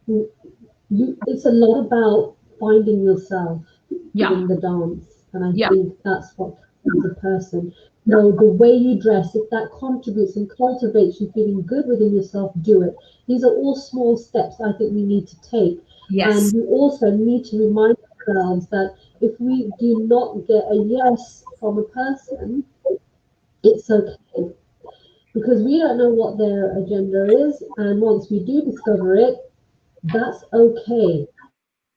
it's a lot about finding yourself in the dance. And I think that's what as a person. So the way you dress, if that contributes and cultivates you feeling good within yourself, do it. These are all small steps I think we need to take. Yes. And we also need to remind ourselves that if we do not get a yes from a person, it's okay. Because we don't know what their agenda is. And once we do discover it, that's okay.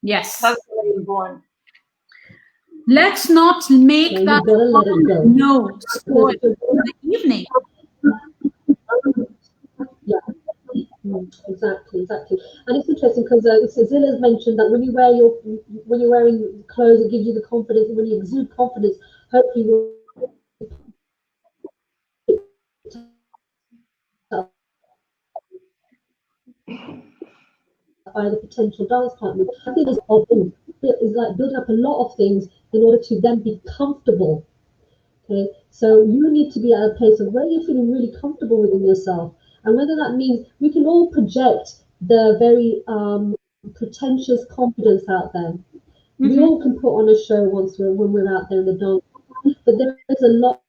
Yes. That's the way you're born. Let's not make that spoil the evening. Yeah, exactly. And it's interesting because Zilla's mentioned that when you're wearing clothes, it gives you the confidence, and when you exude confidence, hopefully you'll by the potential dance partner. I think it's like building up a lot of things in order to then be comfortable. Okay, so you need to be at a place of where you're feeling really comfortable within yourself, and whether that means we can all project the very pretentious confidence out there. We all can put on a show when we're out there in the dance, but there is a lot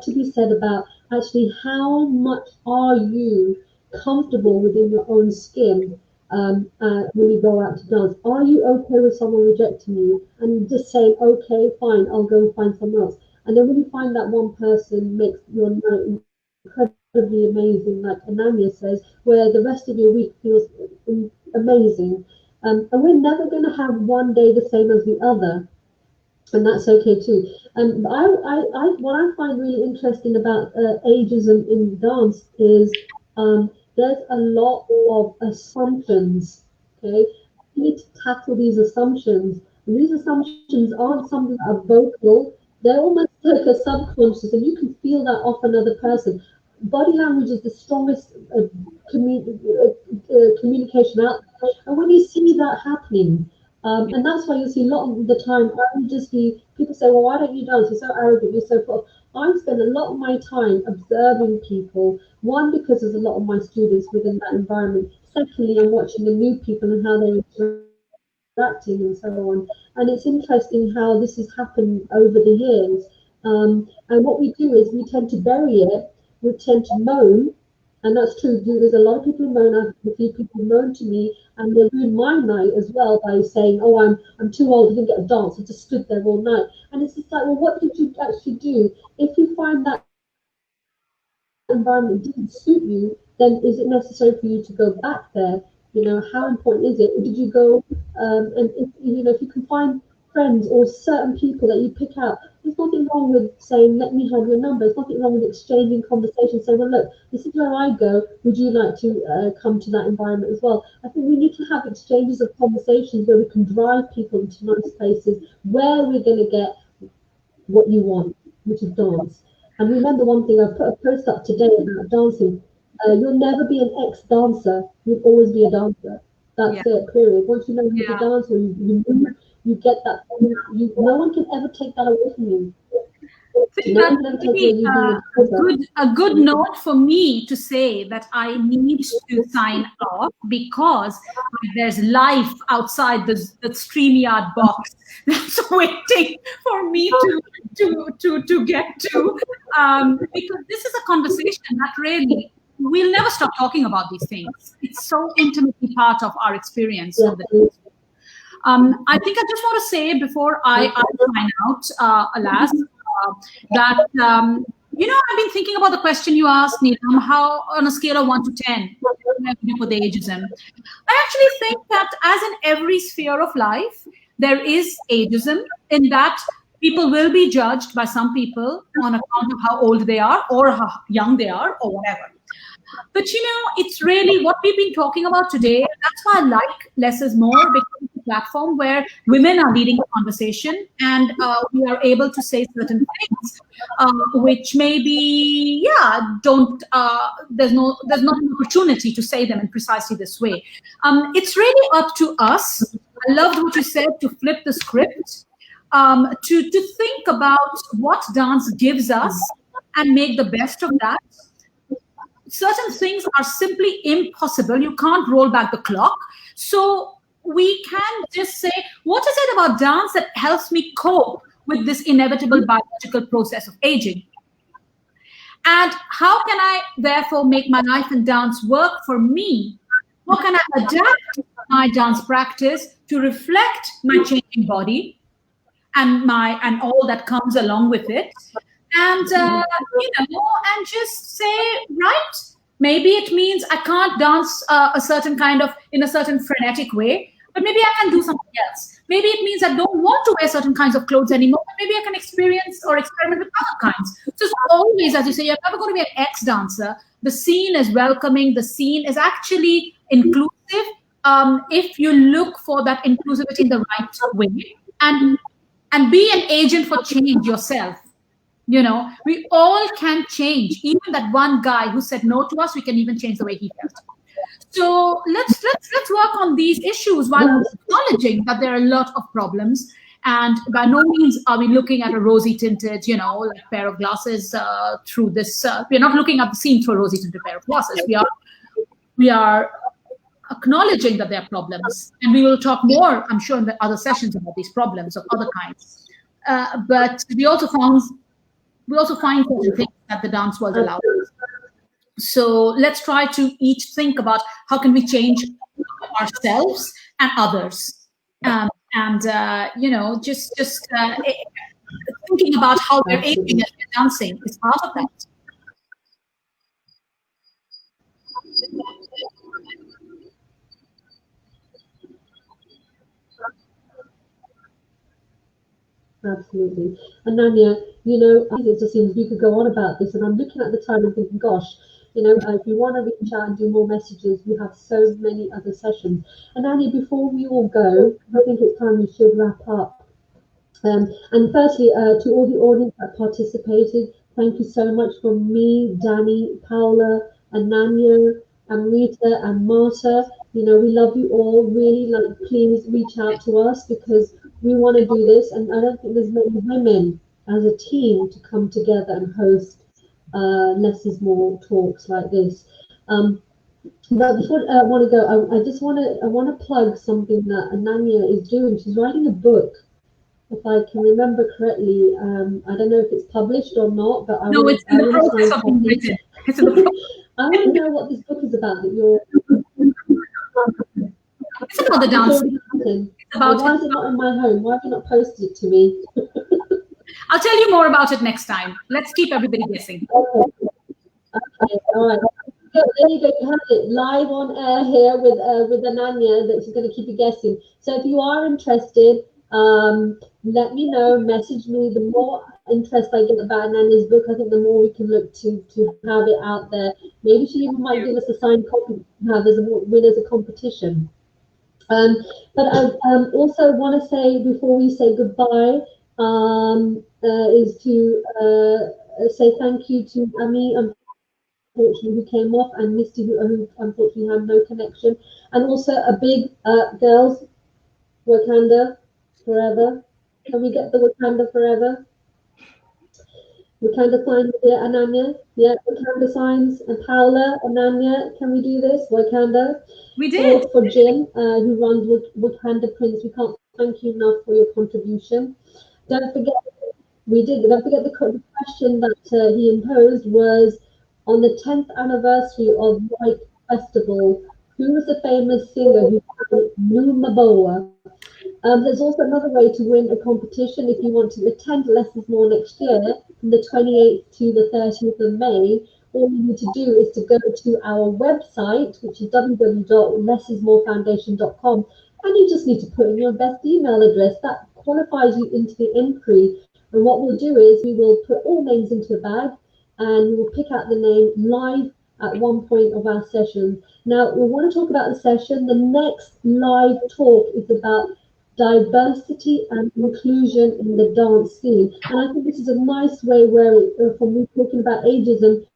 to be said about actually how much are you comfortable within your own skin when we go out to dance. Are you okay with someone rejecting you? And just saying, okay, fine, I'll go and find someone else. And then when you find that one person makes your night incredibly amazing, like Ananya says, where the rest of your week feels amazing. And we're never going to have one day the same as the other, and that's okay too. And what I find really interesting about ageism in dance is there's a lot of assumptions. Okay, you need to tackle these assumptions. And these assumptions aren't something that are vocal. They're almost like a subconscious, and you can feel that off another person. Body language is the strongest communication out there. And when you see that happening, and that's why you see a lot of the time, I would just be, people say, well, why don't you dance? You're so arrogant, you're so full. I spend a lot of my time observing people. One, because there's a lot of my students within that environment. Secondly, I'm watching the new people and how they're interacting and so on. And it's interesting how this has happened over the years. And what we do is we tend to bury it, we tend to moan, and that's true. There's a lot of people who moan. I've had a few people moan to me, and they ruin my night as well by saying, "Oh, I'm too old, I didn't get a dance. I just stood there all night." And it's just like, well, what did you actually do? If you find that environment didn't suit you, then is it necessary for you to go back there? You know, how important is it? Or did you go? And if, you know, if you can find friends or certain people that you pick out, there's nothing wrong with saying, let me have your number. There's nothing wrong with exchanging conversations, saying, well, look, this is where I go. Would you like to come to that environment as well? I think we need to have exchanges of conversations where we can drive people into nice places where we're going to get what you want, which is dance. And remember one thing, I put a post up today about dancing. You'll never be an ex-dancer. You'll always be a dancer. That's it, period. Once you know you're a dancer, you move, you get that. No one can ever take that away from you. A good note for me to say that I need to sign off because there's life outside the StreamYard box that's waiting for me to get to, because this is a conversation that really we'll never stop talking about these things. It's so intimately part of our experience. Of the I think I just want to say before I sign out, alas, that you know, I've been thinking about the question you asked, Neelam, how on a scale of 1 to 10 for the ageism. I actually think that as in every sphere of life, there is ageism in that people will be judged by some people on account of how old they are or how young they are or whatever. But you know, it's really what we've been talking about today. That's why I like Less is More, because it's a platform where women are leading the conversation, and we are able to say certain things which maybe, don't. There's not an opportunity to say them in precisely this way. It's really up to us. I loved what you said, to flip the script, to think about what dance gives us and make the best of that. Certain things are simply impossible. You can't roll back the clock. So we can just say, what is it about dance that helps me cope with this inevitable biological process of aging? And how can I therefore make my life in dance work for me? How can I adapt my dance practice to reflect my changing body and all that comes along with it? And, and just say, right, maybe it means I can't dance a certain kind of, in a certain frenetic way, but maybe I can do something else. Maybe it means I don't want to wear certain kinds of clothes anymore, but maybe I can experience or experiment with other kinds. So it's always, as you say, you're never going to be an ex-dancer. The scene is welcoming. The scene is actually inclusive if you look for that inclusivity in the right way and be an agent for change yourself. You know, we all can change. Even that one guy who said no to us, we can even change the way he felt. So let's work on these issues while acknowledging that there are a lot of problems. And by no means are we looking at a rosy tinted, like pair of glasses through this. We're not looking at the scene through a rosy tinted pair of glasses. We are acknowledging that there are problems, and we will talk more, I'm sure, in the other sessions about these problems of other kinds. But we also find certain things that the dance world allows. So let's try to each think about how can we change ourselves and others. You know, just thinking about how we're aging as we're dancing is part of that. Absolutely. And Nanya, you know, it just seems we could go on about this, and I'm looking at the time and thinking, gosh, you know, if you want to reach out and do more messages, we have so many other sessions. And Nanya, before we all go, I think it's time we should wrap up. And firstly, to all the audience that participated, thank you so much from me, Danny, Paola, and Nanya, and Rita, and Marta. You know, we love you all. Really, like, please reach out to us because we want to do this. And I don't think there's many women as a team to come together and host less is more talks like this. But before I want to go, I just want to plug something that Ananya is doing. She's writing a book. If I can remember correctly, I don't know if it's published or not, but I it's in the process of being written. I want to know what this book is about that you're. It's about the dance. Why is it not in my home? Why have you not posted it to me? I'll tell you more about it next time. Let's keep everybody guessing. Okay, all right. So there you go. You have it live on air here with Ananya that she's going to keep you guessing. So if you are interested, let me know. Message me. The more interest I get about Ananya's book, I think the more we can look to have it out there. Maybe she even might give us a signed copy to have as a win as a competition. But I also want to say before we say goodbye, is to say thank you to Ami, unfortunately, who came off, and Misty, who unfortunately had no connection, and also a big girls, Wakanda forever. Can we get the Wakanda forever? Wakanda signs here, Ananya. Yeah, Wakanda signs, and Paola, Ananya. Can we do this, Wakanda? We did. For Jim, who runs Wakanda Prince, we can't thank you enough for your contribution. Don't forget, we did. Don't forget the question that he imposed was on the 10th anniversary of White Festival. Who was the famous singer who sang Numaboa? There's also another way to win a competition if you want to attend Lessons More next year from the 28th to the 30th of May. All you need to do is to go to our website, which is www.lessismorefoundation.com, and you just need to put in your best email address. That qualifies you into the inquiry. And what we'll do is we will put all names into a bag and we will pick out the name live at one point of our session. Now, we want to talk about the session. The next live talk is about diversity and inclusion in the dance scene. And I think this is a nice way where, from me talking about ageism,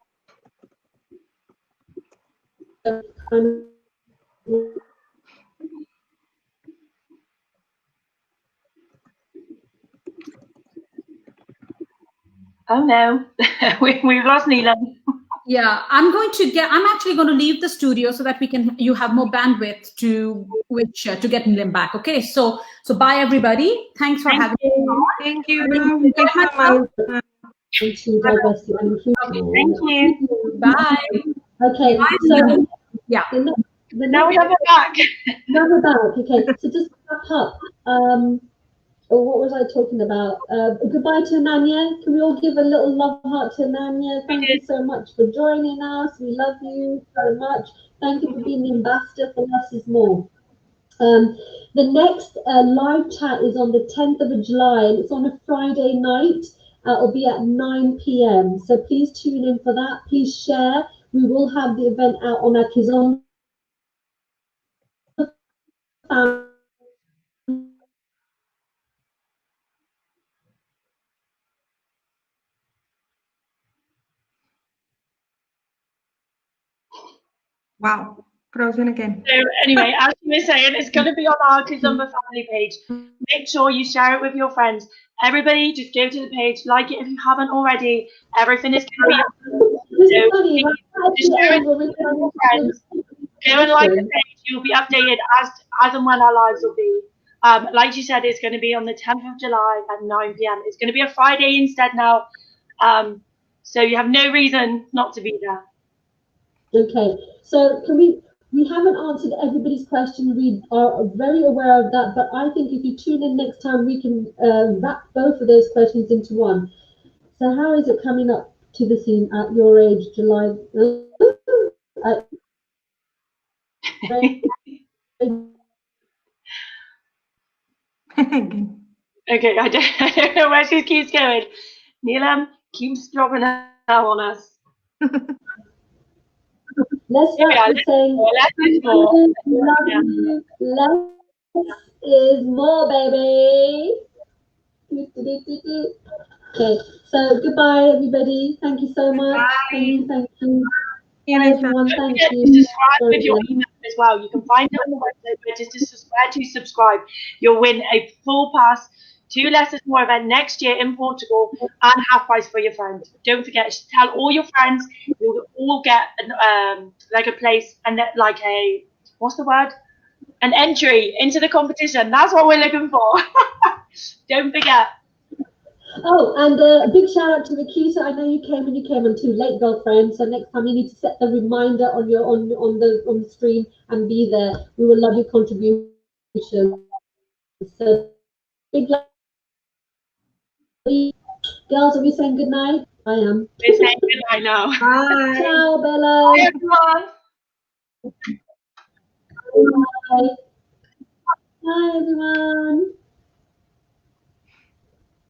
Oh no, we've lost Neelam. Yeah, I'm actually going to leave the studio so that you have more bandwidth to get Neelam back. Okay, so bye everybody. Thanks for having me. Thank you. Thank you so much. Thank you. Thank you. Bye. Okay, so yeah. Now we have her back. Now we're back. Okay, so just to wrap up. What was I talking about? Goodbye to Ananya. Can we all give a little love heart to Ananya? Thank you so much for joining us. We love you so much. Thank you for being the ambassador for Less is More. The next live chat is on the 10th of July, and it's on a Friday night. It'll be at 9 p.m. So please tune in for that. Please share. We will have the event out on our Kizomba Wow, frozen again. So anyway, as you were saying, it's going to be on our Kizomba family page. Make sure you share it with your friends. Everybody, just go to the page, like it if you haven't already. Everything is going to be. So just share it with your friends. Go and like the page. You'll be updated as and when our lives will be. Like you said, it's going to be on the 10th of July at 9 p.m. It's going to be a Friday instead now. So you have no reason not to be there. Okay, so can we We haven't answered everybody's question. We are very aware of that, but I think if you tune in next time, we can wrap both of those questions into one. So how is it coming up to the scene at your age, July? Okay, I don't know where she keeps going. Neelam keeps dropping her on us. Let's start with saying less is more, baby. Okay, so goodbye, everybody. Thank you so much. Bye. Thank you. Bye, everyone. Thank you. Subscribe with your email as well. You can find it on the website, but just to subscribe, you'll win a full pass to Less is More event next year in Portugal and half price for your friend. Don't forget to tell all your friends. You'll all get like a place and like a what's the word? An entry into the competition. That's what we're looking for. Don't forget. Oh, and a big shout out to Rakita. I know you came on too late, girlfriend. So next time you need to set the reminder on your on the stream and be there. We will love your contribution. So big love. Girls, are we saying good night? I am. We're saying good night now. Bye. Ciao, Bella. Bye, everyone. Bye. Bye, everyone.